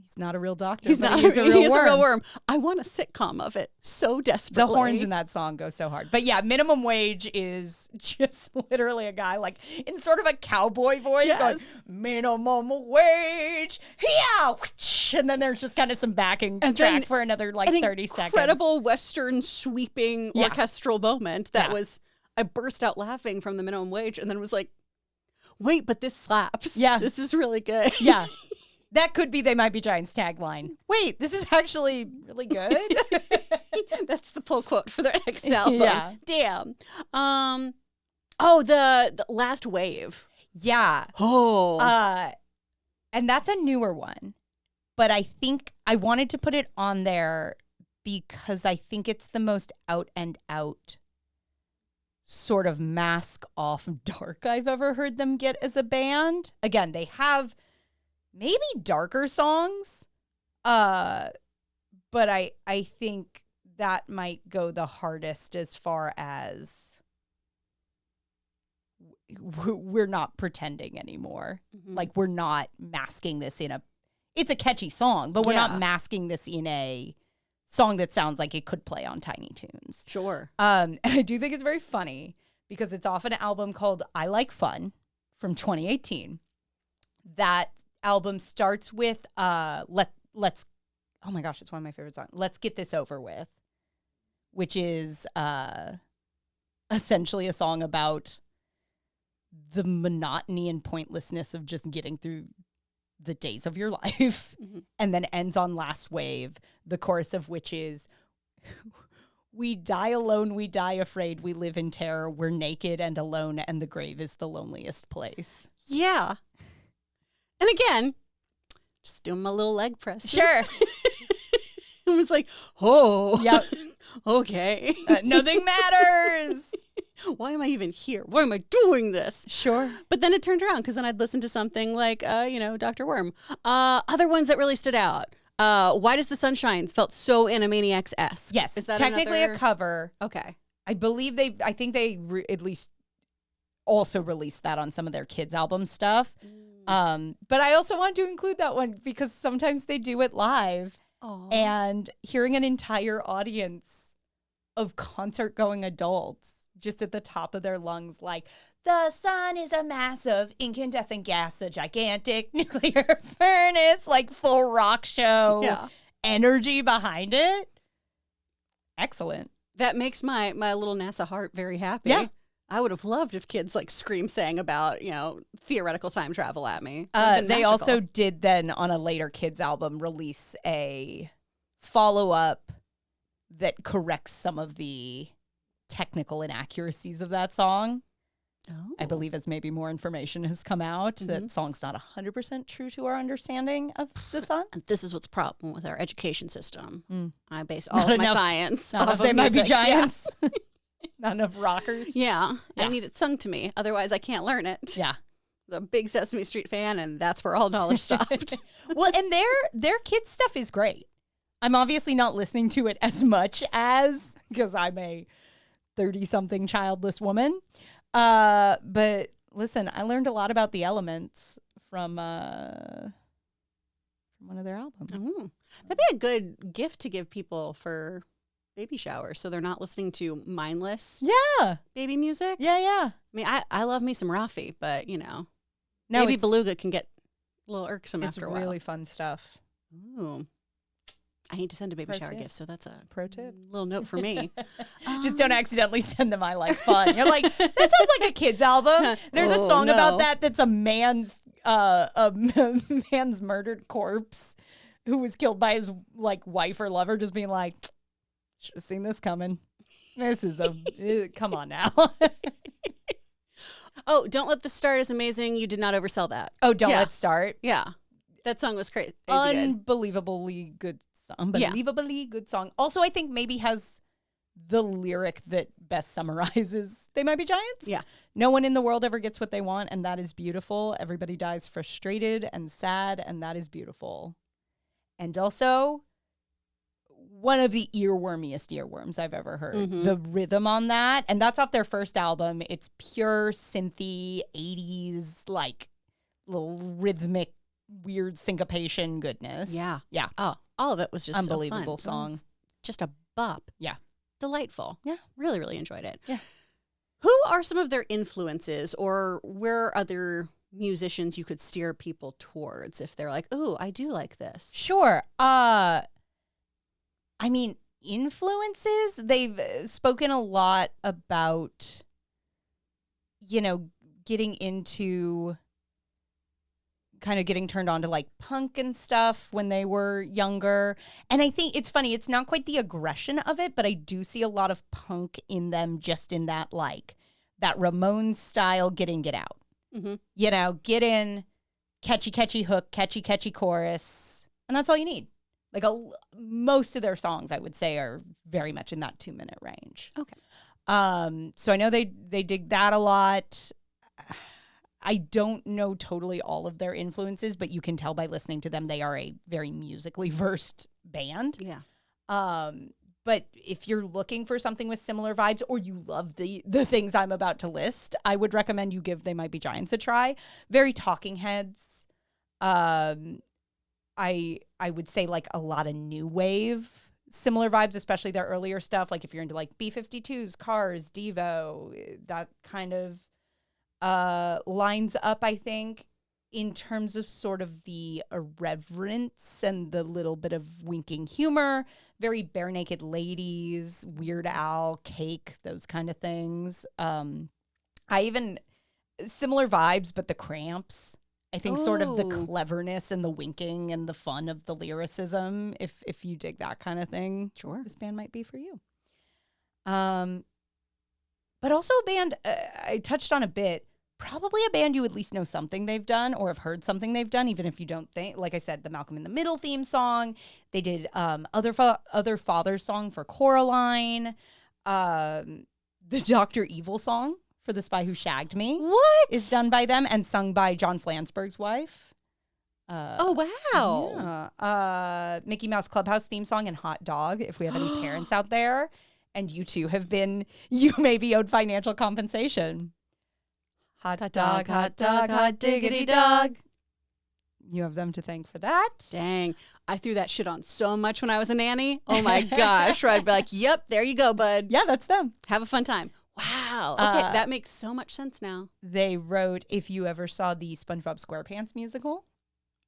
He's not a real doctor. He's not. He's a real worm. I want a sitcom of it so desperately. The horns in that song go so hard. But yeah, Minimum Wage is just literally a guy like in sort of a cowboy voice going, minimum wage, yeah. And then there's just kind of some backing track for another like 30 seconds. Incredible Western sweeping orchestral moment that was, I burst out laughing from the Minimum Wage and then was like, wait, but this slaps. Yeah. This is really good. Yeah. That could be They Might Be Giants tagline. Wait, this is actually really good. That's the pull quote for their next album. Yeah. Damn. The Last Wave. Yeah. And that's a newer one. But I think I wanted to put it on there because I think it's the most out and out sort of mask off dark I've ever heard them get as a band. Again, they have maybe darker songs, but I think that might go the hardest as far as we're not pretending anymore. Mm-hmm. Like we're not masking this it's a catchy song, but we're not masking this in a song that sounds like it could play on Tiny Toons. Sure. And I do think it's very funny because it's off an album called I Like Fun from 2018. That album starts with let's oh my gosh, it's one of my favorite songs. Let's Get This Over With, which is essentially a song about the monotony and pointlessness of just getting through the days of your life. Mm-hmm. And then ends on Last Wave, the chorus of which is we die alone, we die afraid, we live in terror, we're naked and alone, and the grave is the loneliest place. Yeah. And again, just doing my little leg presses. Sure. It was like, oh, yep. Okay. Nothing matters. Why am I even here? Why am I doing this? Sure. But then it turned around because then I'd listen to something like, Dr. Worm. Other ones that really stood out. Why Does the Sun Shine felt so Animaniacs-esque. Yes. Is that technically a cover. Okay. I believe I think they at least also released that on some of their kids' album stuff. But I also wanted to include that one because sometimes they do it live. Aww. And hearing an entire audience of concert-going adults just at the top of their lungs like, the sun is a mass of incandescent gas, a gigantic nuclear furnace, like full rock show energy behind it. Excellent. That makes my little NASA heart very happy. Yeah. I would have loved if kids like sang about, theoretical time travel at me. They also did then on a later kids album release a follow-up that corrects some of the technical inaccuracies of that song. Oh. I believe as maybe more information has come out, that song's not 100% true to our understanding of the sun. And this is what's problem with our education system. I base all of my science off of They Might Be Giants. Yeah. Not enough rockers. Yeah. I need it sung to me. Otherwise, I can't learn it. Yeah. I'm a big Sesame Street fan, and that's where all knowledge stopped. Well, and their kids' stuff is great. I'm obviously not listening to it as much as, because I'm a 30-something childless woman. But listen, I learned a lot about the Elements from one of their albums. Ooh, that'd be a good gift to give people for baby shower, so they're not listening to mindless baby music. Yeah. I mean, I love me some Rafi, but no, Baby No, Beluga can get a little irksome after a while. It's really fun stuff. Ooh. I hate to send a baby shower gift, so that's a pro tip. Little note for me. Just don't accidentally send them I Like Fun. You're like, that sounds like a kid's album. There's a song about that's a man's murdered corpse who was killed by his wife or lover, just being like, should have seen this coming. This is come on now. Oh, Don't Let This Start is amazing. You did not oversell that. Oh, Don't Let Start. Yeah. That song was crazy. Unbelievably good song. Unbelievably good song. Also, I think maybe has the lyric that best summarizes They Might Be Giants. Yeah. No one in the world ever gets what they want, and that is beautiful. Everybody dies frustrated and sad, and that is beautiful. And also, one of the earwormiest earworms I've ever heard. Mm-hmm. The rhythm on that, and that's off their first album. It's pure synthy 80s, little rhythmic, weird syncopation goodness. Yeah. Yeah. Oh, all of it was just unbelievable so fun. song. Just a bop. Yeah. Delightful. Yeah. Really, really enjoyed it. Yeah. Who are some of their influences, or where are other musicians you could steer people towards if they're like, oh, I do like this? Sure. I mean, influences, they've spoken a lot about, getting into kind of getting turned on to punk and stuff when they were younger. And I think it's funny, it's not quite the aggression of it, but I do see a lot of punk in them, just in that that Ramones style get in, get out. Mm-hmm. Get in, catchy hook, catchy chorus, and that's all you need. Most of their songs, I would say, are very much in that 2-minute range. Okay. So I know they dig that a lot. I don't know totally all of their influences, but you can tell by listening to them, they are a very musically versed band. Yeah. But if you're looking for something with similar vibes, or you love the things I'm about to list, I would recommend you give They Might Be Giants a try. Very Talking Heads. I would say a lot of new wave, similar vibes, especially their earlier stuff. If you're into B-52s, Cars, Devo, that kind of lines up, I think, in terms of sort of the irreverence and the little bit of winking humor. Very Bare Naked Ladies, Weird Al, Cake, those kind of things. Similar vibes, but the Cramps. I think sort of the cleverness and the winking and the fun of the lyricism. If you dig that kind of thing, sure, this band might be for you. But also a band I touched on a bit. Probably a band you at least know something they've done or have heard something they've done, even if you don't think. Like I said, the Malcolm in the Middle theme song. They did Other Father's song for Coraline. The Dr. Evil song for The Spy Who Shagged Me. What? Is done by them and sung by John Flansburgh's wife. Oh, wow. Yeah. Mickey Mouse Clubhouse theme song and Hot Dog, if we have any parents out there. And you two you may be owed financial compensation. Hot dog, hot diggity dog. You have them to thank for that. Dang. I threw that shit on so much when I was a nanny. Oh my gosh. I'd be like, yep, there you go, bud. Yeah, that's them. Have a fun time. Wow. Okay, that makes so much sense now. They wrote, if you ever saw the SpongeBob SquarePants musical.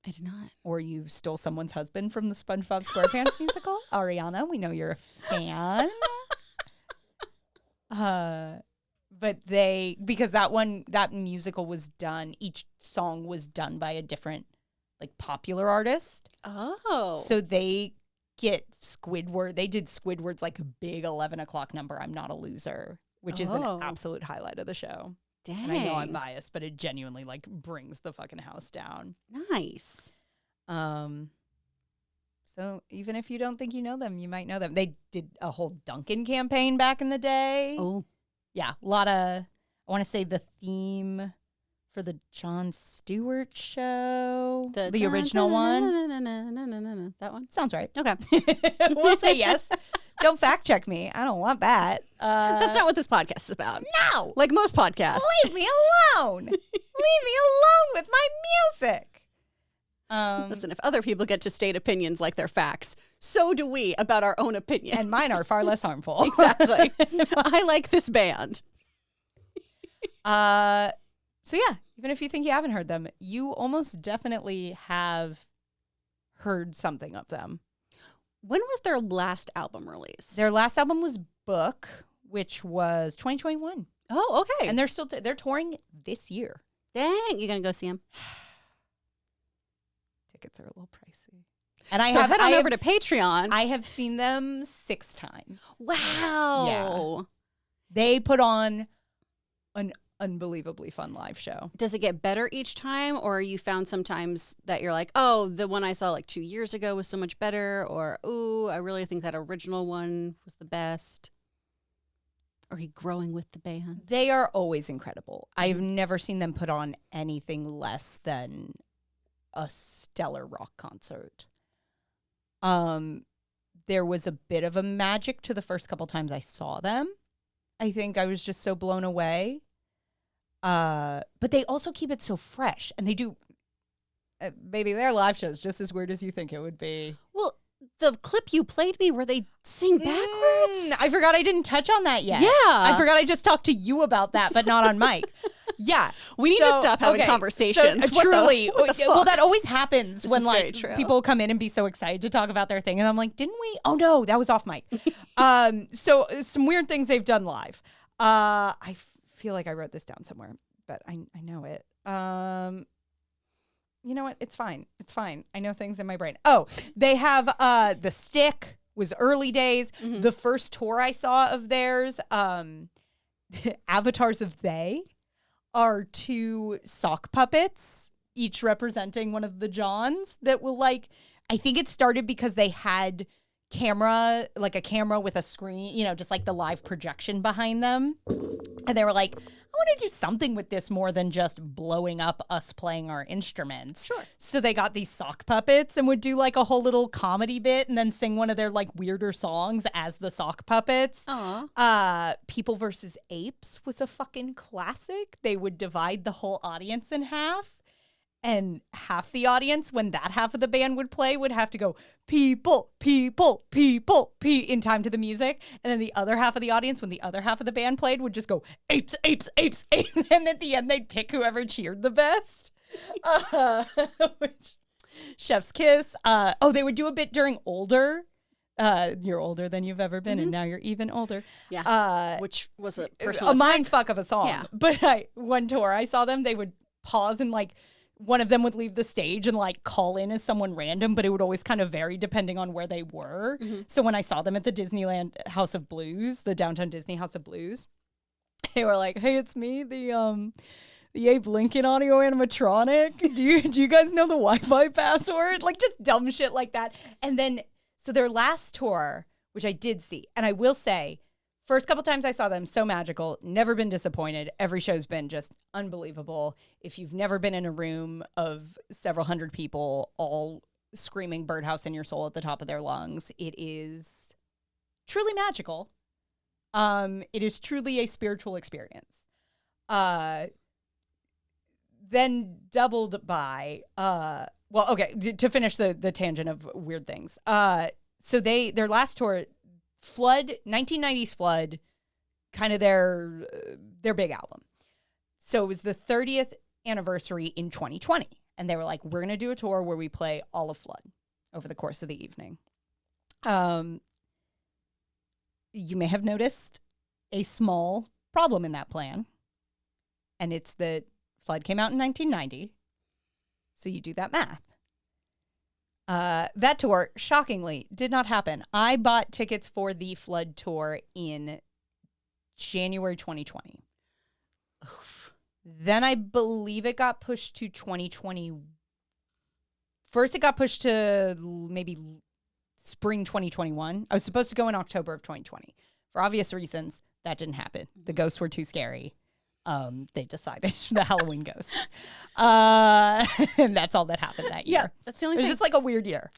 I did not. Or you stole someone's husband from the SpongeBob SquarePants musical. Ariana, we know you're a fan. But because that musical was done, each song was done by a different popular artist. Oh. So they get Squidward. They did Squidward's big 11 o'clock number, I'm Not a Loser, which is an absolute highlight of the show. Dang. And I know I'm biased, but it genuinely brings the fucking house down. Nice. So even if you don't think you know them, you might know them. They did a whole Duncan campaign back in the day. Oh. Yeah, a lot of, I want to say the theme for the Jon Stewart show. The original one. That one? Sounds right. Okay. We'll say yes. Don't fact check me. I don't want that. That's not what this podcast is about. No. Like most podcasts. Leave me alone. Leave me alone with my music. Listen, if other people get to state opinions like they're facts, so do we about our own opinions. And mine are far less harmful. Exactly. I like this band. So yeah, even if you think you haven't heard them, you almost definitely have heard something of them. When was their last album released? Their last album was Book, which was 2021. Oh, okay. And they're still they're touring this year. Dang, you gonna go see them? Tickets are a little pricey. And head on over to Patreon. I have seen them 6 times. Wow. Yeah. They put on an unbelievably fun live show. Does it get better each time, or you found sometimes that you're like, oh, the one I saw like 2 years ago was so much better, or ooh, I really think that original one was the best? Are you growing with the band? They are always incredible. I've never seen them put on anything less than a stellar rock concert. There was a bit of a magic to the first couple times I saw them. I think I was just so blown away. But they also keep it so fresh, and they do. Maybe their live shows just as weird as you think it would be. Well, the clip you played me where they sing backwards. I forgot I didn't touch on that yet. Yeah, I forgot I just talked to you about that, but not on mic. Yeah, we need to stop having conversations. So, truly, what the fuck? Well, that always happens This when is like people come in and be so excited to talk about their thing, and I'm like, didn't we? Oh no, that was off mic. So some weird things they've done live. I feel like I wrote this down somewhere, but I know it. You know what? It's fine. It's fine. I know things in my brain. Oh, they have The Stick was early days. Mm-hmm. The first tour I saw of theirs, Avatars of They, are 2 sock puppets, each representing one of the Johns that will like, I think it started because they had a camera with a screen, just like the live projection behind them. And they were like, I want to do something with this more than just blowing up us playing our instruments. Sure. So they got these sock puppets and would do like a whole little comedy bit and then sing one of their like weirder songs as the sock puppets. Aww. People vs. Apes was a fucking classic. They would divide the whole audience in half. And half the audience, when that half of the band would play, would have to go, people, people, people, in time to the music. And then the other half of the audience, when the other half of the band played, would just go, apes, apes, apes, apes. And at the end, they'd pick whoever cheered the best. Chef's kiss. They would do a bit during Older. You're older than you've ever been, and now you're even older. Yeah, which was a personal mind fuck of a song. Yeah. But one tour I saw them, they would pause and like, one of them would leave the stage and like call in as someone random, but it would always kind of vary depending on where they were. Mm-hmm. So when I saw them at the Disneyland House of Blues, the Downtown Disney House of Blues, they were like, "Hey, it's me, the Abe Lincoln audio animatronic. Do you guys know the Wi-Fi password?" Like just dumb shit like that. And then so their last tour, which I did see, and I will say, first couple times I saw them, so magical, never been disappointed. Every show's been just unbelievable. If you've never been in a room of several hundred people all screaming Birdhouse in Your Soul at the top of their lungs, it is truly magical. It is truly a spiritual experience. Then doubled by, to finish the tangent of weird things. So their last tour, Flood, 1990s Flood, kind of their big album. So it was the 30th anniversary in 2020. And they were like, we're going to do a tour where we play all of Flood over the course of the evening. You may have noticed a small problem in that plan. And it's that Flood came out in 1990. So you do that math. That tour, shockingly, did not happen. I bought tickets for the Flood tour in January 2020. Oof. Then I believe it got pushed to 2020. First, it got pushed to maybe spring 2021. I was supposed to go in October of 2020. For obvious reasons, that didn't happen. The ghosts were too scary. they decided the Halloween ghosts. And that's all that happened that year. Yeah, that's the only It was thing. just like a weird year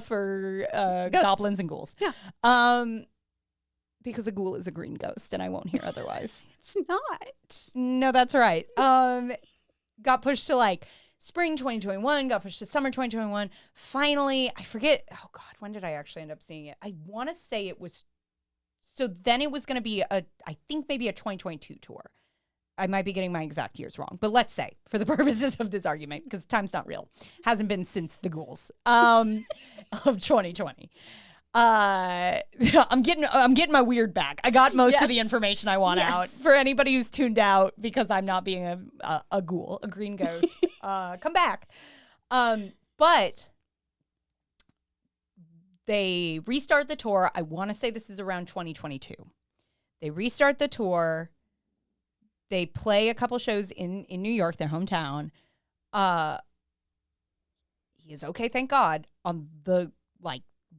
for goblins and ghouls. Yeah. Because a ghoul is a green ghost, and I won't hear otherwise. It's not. No, that's right. Got pushed to like spring 2021, got pushed to summer 2021. Finally, I forget. Oh God, when did I actually end up seeing it? I want to say it was. So then it was going to be I think maybe a 2022 tour. I might be getting my exact years wrong, but let's say for the purposes of this argument, because time's not real, hasn't been since the ghouls of 2020. I'm getting my weird back. I got most of the information I want out. For anybody who's tuned out because I'm not being a ghoul, a green ghost, come back. But they restart the tour. I want to say this is around 2022. They restart the tour. They play a couple shows in New York, their hometown. He is okay, thank God. On the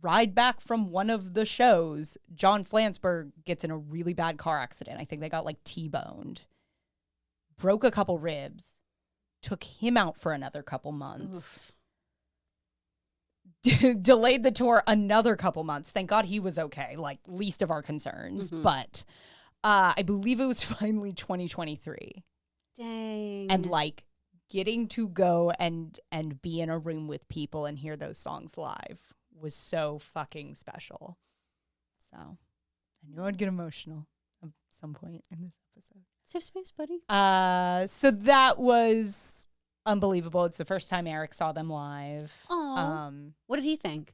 ride back from one of the shows, John Flansburgh gets in a really bad car accident. I think they got T-boned. Broke a couple ribs. Took him out for another couple months. Delayed the tour another couple months. Thank God he was okay. Least of our concerns. Mm-hmm. But I believe it was finally 2023. Dang. And getting to go and be in a room with people and hear those songs live was so fucking special. So I knew I'd get emotional at some point in this episode. Safe space, buddy. So that was unbelievable. It's the first time Eric saw them live. What did he think?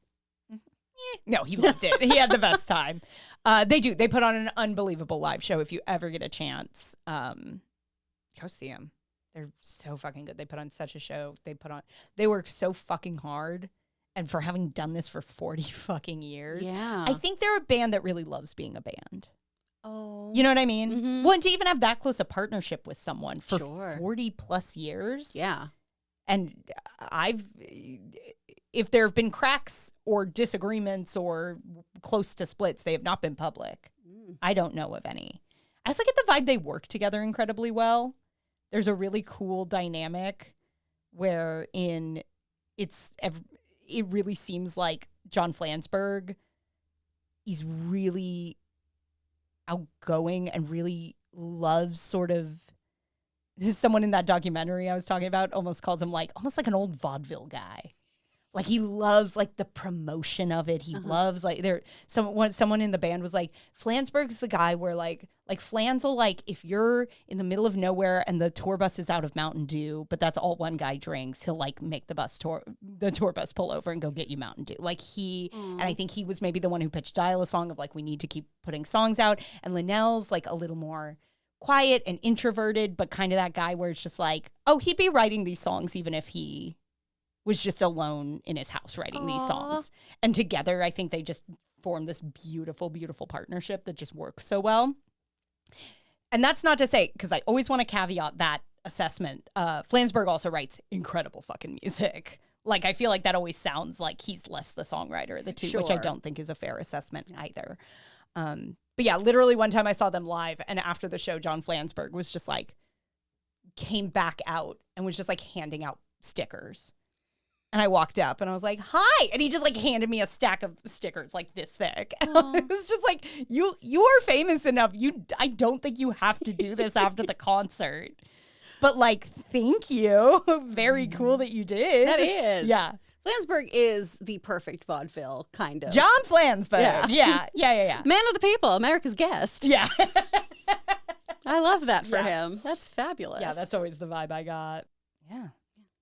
No, he loved it. He had the best time. They put on an unbelievable live show. If you ever get a chance, go see them. They're so fucking good. They put on such a show. They work so fucking hard. And for having done this for 40 fucking years. Yeah. I think they're a band that really loves being a band. Oh. You know what I mean? Mm-hmm. Well, and to even have that close a partnership with someone for 40 plus years. Yeah. And if there have been cracks or disagreements or close to splits, they have not been public. I don't know of any. I also get the vibe they work together incredibly well. There's a really cool dynamic wherein it really seems like John Flansburgh is really outgoing and really loves someone in that documentary I was talking about almost calls him almost like an old vaudeville guy. He loves the promotion of it. He loves someone in the band was Flansburgh's the guy where Flans will if you're in the middle of nowhere and the tour bus is out of Mountain Dew, but that's all one guy drinks, he'll make the tour bus pull over and go get you Mountain Dew. And I think he was maybe the one who pitched Dial a Song of we need to keep putting songs out. And Linnell's a little more quiet and introverted, but kind of that guy where it's just he'd be writing these songs even if he was just alone in his house writing these songs. And together, I think they just formed this beautiful, beautiful partnership that just works so well. And that's not to say, because I always want to caveat that assessment. Flansburgh also writes incredible fucking music. I feel like that always sounds like he's less the songwriter of the two, which I don't think is a fair assessment either. But yeah, literally one time I saw them live, and after the show, John Flansburgh was just came back out and was just handing out stickers. And I walked up and I was like, hi. And he just handed me a stack of stickers this thick. It was just you are famous enough. I don't think you have to do this after the concert. But thank you. Very cool that you did. That is. Yeah. Flansburgh is the perfect vaudeville, kind of. John Flansburgh. Yeah. Man of the people, America's guest. Yeah. I love that for him. That's fabulous. Yeah, that's always the vibe I got. Yeah.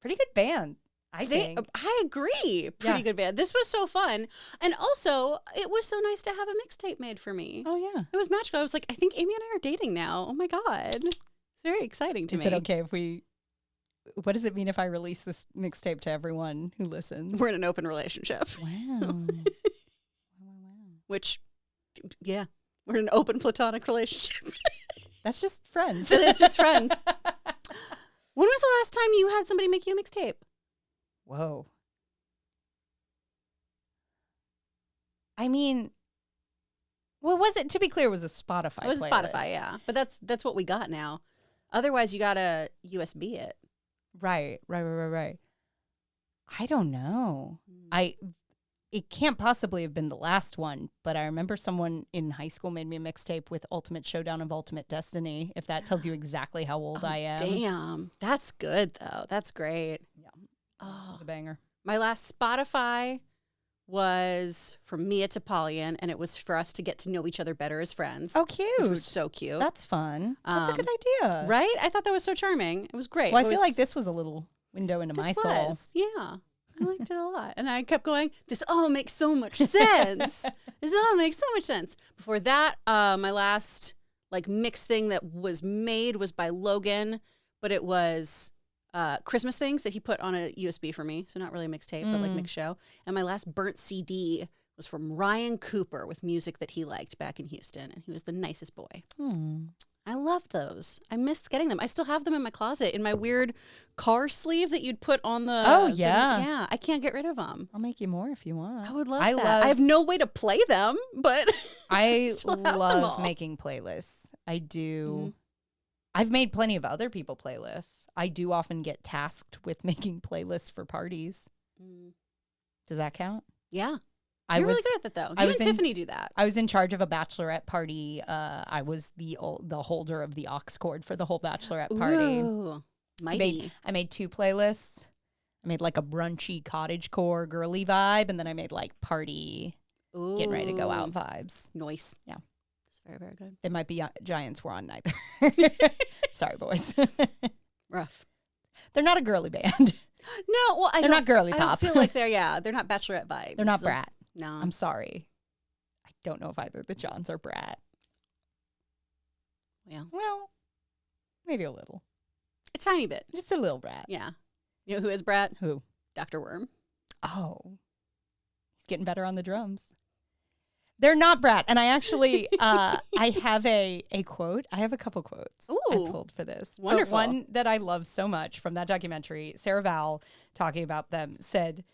Pretty good band. I agree. Pretty good band. This was so fun. And also, it was so nice to have a mixtape made for me. Oh, yeah. It was magical. I was I think Amy and I are dating now. Oh, my God. It's very exciting to me. Is it okay if what does it mean if I release this mixtape to everyone who listens? We're in an open relationship. Wow. Which, yeah, we're in an open platonic relationship. That's just friends. It is just friends. When was the last time you had somebody make you a mixtape? Whoa. I mean, what was it? To be clear, it was a Spotify. It was playlist. Spotify, yeah. But that's what we got now. Otherwise, you gotta USB it. Right. I don't know. It can't possibly have been the last one, but I remember someone in high school made me a mixtape with Ultimate Showdown of Ultimate Destiny, if that tells you exactly how old I am. Damn. That's good, though. That's great. Yeah. It was a banger. My last Spotify was from Mia Topalian, and it was for us to get to know each other better as friends. Oh, cute. Which was so cute. That's fun. That's a good idea. Right? I thought that was so charming. It was great. Well, I feel like this was a little window into my soul. Yeah. I liked it a lot. And I kept going, this all makes so much sense. This all makes so much sense. Before that, my last like mix thing that was made was by Logan, but it was Christmas things that he put on a USB for me. So not really a mixtape, but like mix show. And my last burnt CD was from Ryan Cooper with music that he liked back in Houston. And he was the nicest boy. I love those. I missed getting them. I still have them in my closet in my weird car sleeve that you'd put on the... Oh, yeah. Yeah, I can't get rid of them. I'll make you more if you want. I would love that. I have no way to play them, but I love making playlists. I do. I've made plenty of other people playlists. I do often get tasked with making playlists for parties. Does that count? Yeah. You're really good at that, though. You and Tiffany do that. I was in charge of a bachelorette party. I was the holder of the aux cord for the whole bachelorette party. Ooh, mighty. I made 2 playlists. I made like a brunchy cottagecore girly vibe, and then I made like party, getting ready to go out vibes. Nice. Yeah. It's very, very good. They might be Giants were on neither. Sorry, boys. Rough. They're not a girly band. No, well, they're not girly pop. I don't feel like they're not bachelorette vibes. They're not brat. No. I'm sorry. I don't know if either the Johns are brat. Well, maybe a little. A tiny bit. Just a little brat. Yeah. You know who is brat? Who? Dr. Worm. Oh. He's getting better on the drums. They're not brat. And I actually, I have a quote. I have a couple quotes I pulled for this. Wonderful. But one that I love so much from that documentary, Sarah Vowell, talking about them, said,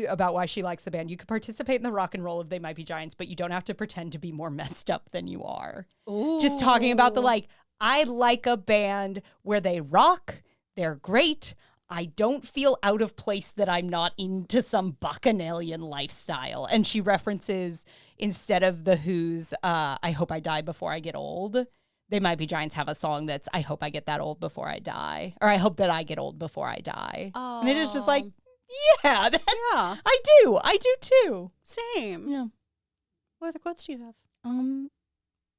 about why she likes the band. You could participate in the rock and roll of They Might Be Giants, but you don't have to pretend to be more messed up than you are. Ooh. Just talking about I like a band where they rock, they're great. I don't feel out of place that I'm not into some bacchanalian lifestyle. And she references, instead of The Who's I Hope I Die Before I Get Old, They Might Be Giants have a song that's I hope I get that old before I die. Or I hope that I get old before I die. Oh. And it is just like, yeah, I do too. Same. Yeah. What other quotes do you have?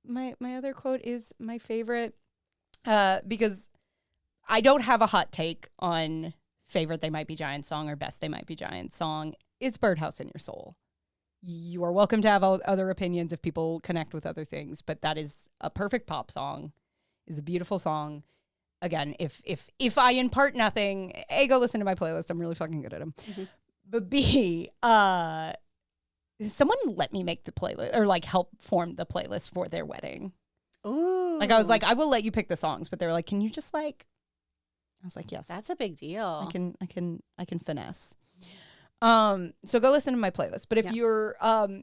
My other quote is my favorite, because I don't have a hot take on favorite They Might Be Giants song or best They Might Be Giants song. It's Birdhouse in Your Soul. You are welcome to have other opinions if people connect with other things, but that is a perfect pop song. Is a beautiful song. Again, if I impart nothing, A, go listen to my playlist. I'm really fucking good at them. But B, someone let me make the playlist or like help form the playlist for their wedding. Ooh. Like I was like, I will let you pick the songs, but they were like, can you just like, I was like, yes. That's a big deal. I can finesse. So go listen to my playlist. But if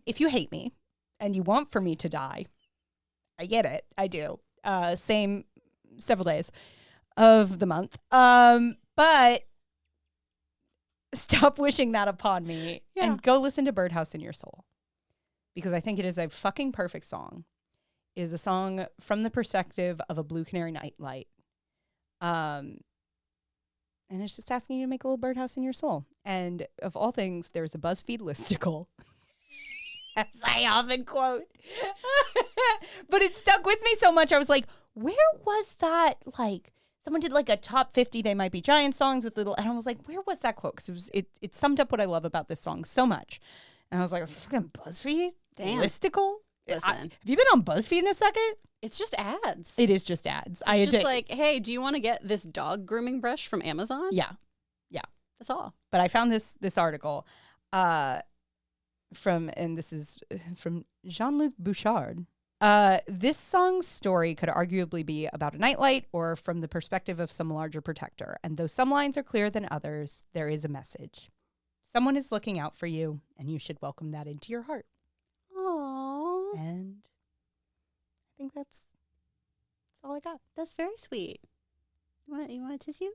if you hate me and you want for me to die, I get it. I do. Same several days of the month. But stop wishing that upon me and go listen to Birdhouse in Your Soul, because I think it is a fucking perfect song. It is a song from the perspective of a blue canary nightlight. And it's just asking you to make a little birdhouse in your soul. And of all things, there's a BuzzFeed listicle, as I often quote. But it stuck with me so much. I was like, where was that? Like, someone did like a top 50 They Might Be Giants songs with little, and I was like, where was that quote? Because it summed up what I love about this song so much. And I was like, fucking BuzzFeed? Damn. Listicle? Listen. Have you been on BuzzFeed in a second? It's just ads. It is just ads. It's just like, hey, do you want to get this dog grooming brush from Amazon? Yeah. That's all. But I found this article and this is from Jean-Luc Bouchard. This song's story could arguably be about a nightlight or from the perspective of some larger protector. And though some lines are clearer than others, there is a message. Someone is looking out for you, and you should welcome that into your heart. Aww. And I think that's all I got. That's very sweet. You want to tissue?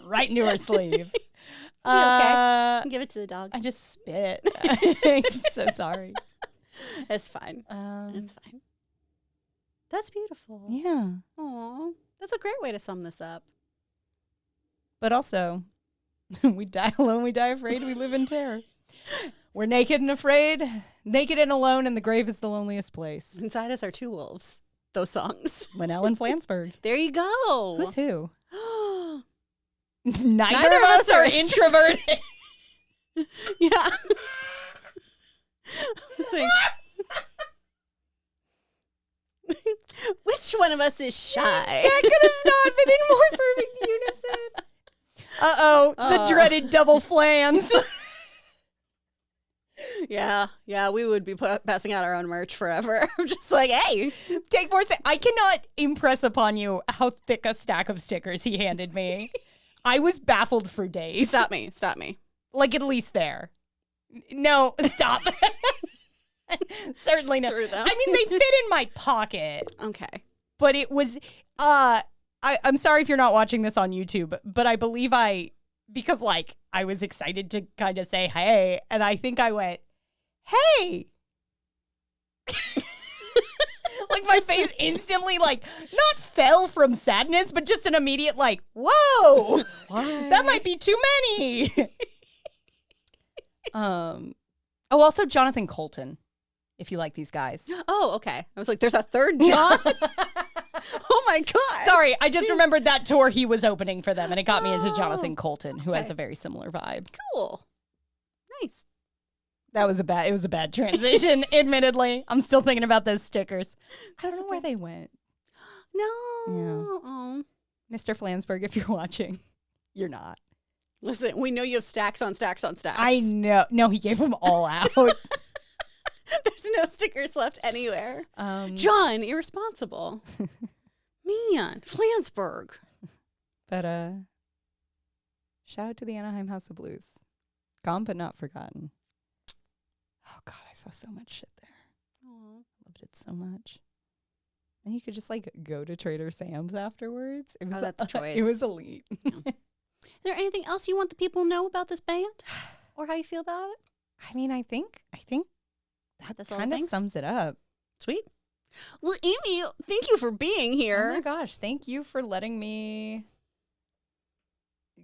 Right into her sleeve. Okay. Give it to the dog. I just spit. I'm so sorry. It's fine. It's fine. That's beautiful. Yeah. Aw. That's a great way to sum this up. But also, we die alone, we die afraid, we live in terror. We're naked and afraid, naked and alone, and the grave is the loneliest place. Inside us are two wolves. Those songs. Linnell and Flansburgh. There you go. Who's who? Neither of us are introverted. Yeah. Which one of us is shy? That could have not been in more perfect unison. Uh-oh, the dreaded double flans. Yeah, we would be passing out our own merch forever. I'm just like, hey, take more. I cannot impress upon you how thick a stack of stickers he handed me. I was baffled for days. Stop me. Like at least there. No, stop. Certainly not. I mean, they fit in my pocket. Okay. But it was, I'm sorry if you're not watching this on YouTube, but I believe because like I was excited to kind of say, hey, and I think I went, hey. Like my face instantly like not fell from sadness, but just an immediate like, whoa, that might be too many. Also Jonathan Colton, if you like these guys. Oh, okay. I was like, there's a third John? Oh my God. Sorry, I just remembered that tour he was opening for them, and it got me into Jonathan Colton, who has a very similar vibe. Cool. Nice. It was a bad transition, admittedly. I'm still thinking about those stickers. I don't know where they went. No. Yeah. Oh. Mr. Flansburgh, if you're watching, you're not. Listen, we know you have stacks on stacks on stacks. I know. No, he gave them all out. There's no stickers left anywhere. John, irresponsible. Man, Flansburgh. But shout out to the Anaheim House of Blues. Gone but not forgotten. Oh God, I saw so much shit there. Aww. Loved it so much. And you could just like go to Trader Sam's afterwards. It was that's choice. It was elite. Yeah. Is there anything else you want the people to know about this band, or how you feel about it? I mean, I think that kind of sums it up. Sweet. Well, Amy, thank you for being here. Oh my gosh, thank you for letting me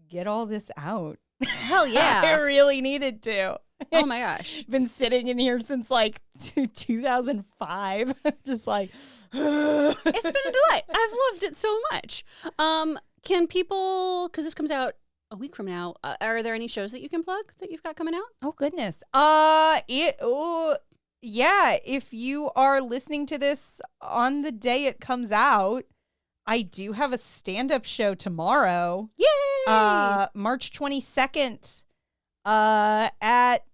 get all this out. Hell yeah. I really needed to. Oh my gosh. Been sitting in here since like 2005. Just like it's been a delight. I've loved it so much. Can people, because this comes out a week from now, are there any shows that you can plug that you've got coming out? Oh goodness. Yeah, if you are listening to this on the day it comes out, I do have a stand-up show tomorrow. Yay! March 22nd at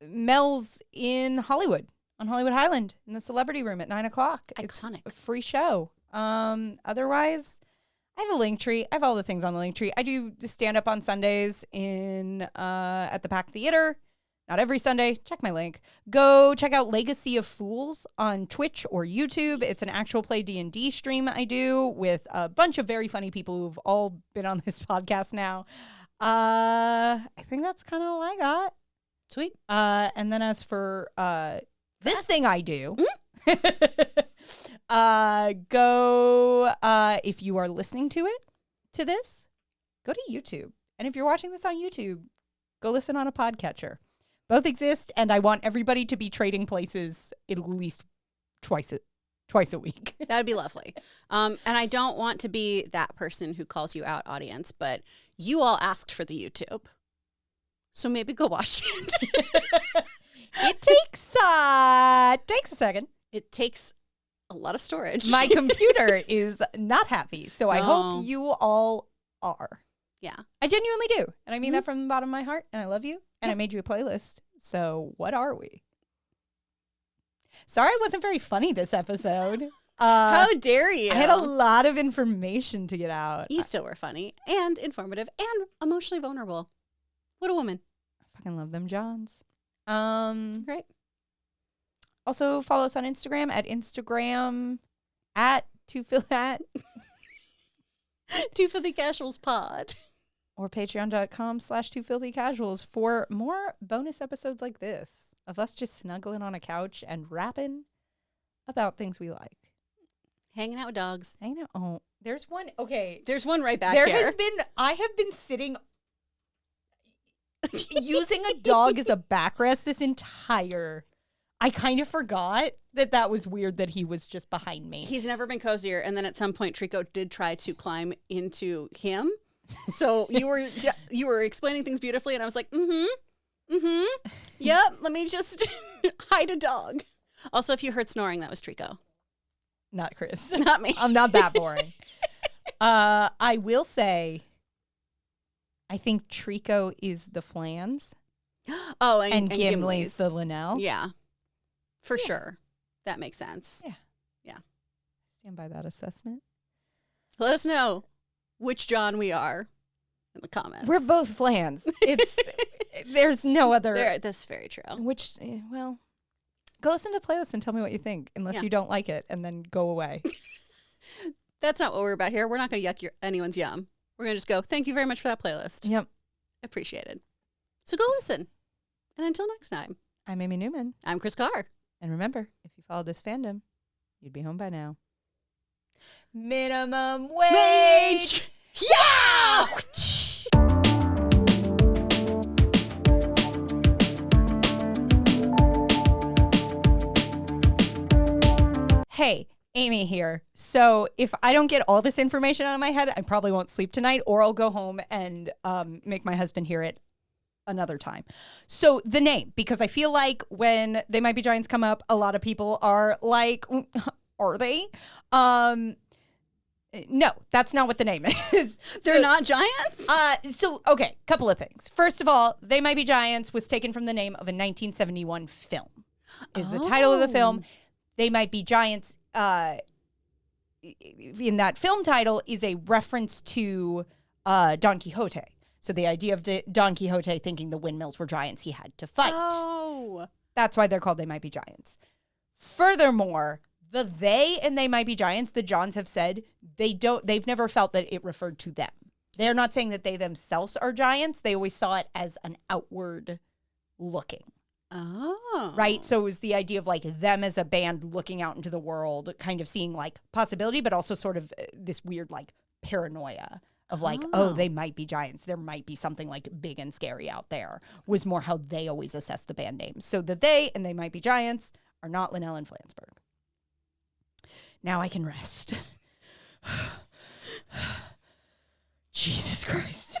Mel's in Hollywood, on Hollywood Highland, in the Celebrity Room at 9:00. Iconic. It's a free show. Otherwise, I have a link tree. I have all the things on the link tree. I do stand-up on Sundays at the Pack Theater. Not every Sunday. Check my link. Go check out Legacy of Fools on Twitch or YouTube. It's an actual play D&D stream I do with a bunch of very funny people who've all been on this podcast now. I think that's kind of all I got. Sweet. And then as for this thing I do, go if you are listening to this, go to YouTube. And if you're watching this on YouTube, go listen on a podcatcher. Both exist, and I want everybody to be trading places at least twice a week. That'd be lovely. And I don't want to be that person who calls you out, audience, but you all asked for the YouTube. So maybe go watch it. It takes a second. It takes a lot of storage. My computer is not happy, so I hope you all are. Yeah. I genuinely do. And I mean that from the bottom of my heart, and I love you. And I made you a playlist. So what are we? Sorry I wasn't very funny this episode. How dare you? I had a lot of information to get out. You still were funny and informative and emotionally vulnerable. What a woman. I fucking love them Johns. Great. Also follow us on Instagram at Instagram at Two Filthy Casuals Pod. Or patreon.com/twofilthycasuals for more bonus episodes like this of us just snuggling on a couch and rapping about things we like. Hanging out with dogs. Hanging out. Oh, there's one. Okay. There's one right back here. I have been sitting using a dog as a backrest this entire. I kind of forgot that was weird that he was just behind me. He's never been cozier. And then at some point, Trico did try to climb into him. So you were explaining things beautifully, and I was like, yep, let me just hide a dog. Also, if you heard snoring, that was Trico. Not Chris. Not me. I'm not that boring. I will say, I think Trico is the Flans. Oh, and Gimli's the Linnell. Yeah, for sure. That makes sense. Yeah. Stand by that assessment. Let us know which John we are in the comments. We're both Flans. There's no other. That's very true. Well, go listen to the playlist and tell me what you think, unless you don't like it, and then go away. That's not what we're about here. We're not going to yuck anyone's yum. We're going to just go, thank you very much for that playlist. Yep. Appreciated. So go listen. And until next time. I'm Amy Newman. I'm Chris Carr. And remember, if you followed this fandom, you'd be home by now. Minimum wage! Yeah! Hey, Amy here. So if I don't get all this information out of my head, I probably won't sleep tonight, or I'll go home and make my husband hear it another time. So the name, because I feel like when They Might Be Giants come up, a lot of people are like, are they? No, that's not what the name is. They're not giants? Okay, couple of things. First of all, They Might Be Giants was taken from the name of a 1971 film. Is the title of the film. They Might Be Giants, in that film title, is a reference to Don Quixote. So the idea of Don Quixote thinking the windmills were giants he had to fight. Oh. That's why they're called They Might Be Giants. Furthermore, the they and They Might Be Giants, the Johns have said they've never felt that it referred to them. They're not saying that they themselves are giants. They always saw it as an outward looking. Oh. Right? So it was the idea of like them as a band looking out into the world, kind of seeing like possibility, but also sort of this weird like paranoia of like, oh, they might be giants. There might be something like big and scary out there, was more how they always assessed the band names. So the they and They Might Be Giants are not Linnell and Flansburgh. Now I can rest. Jesus Christ.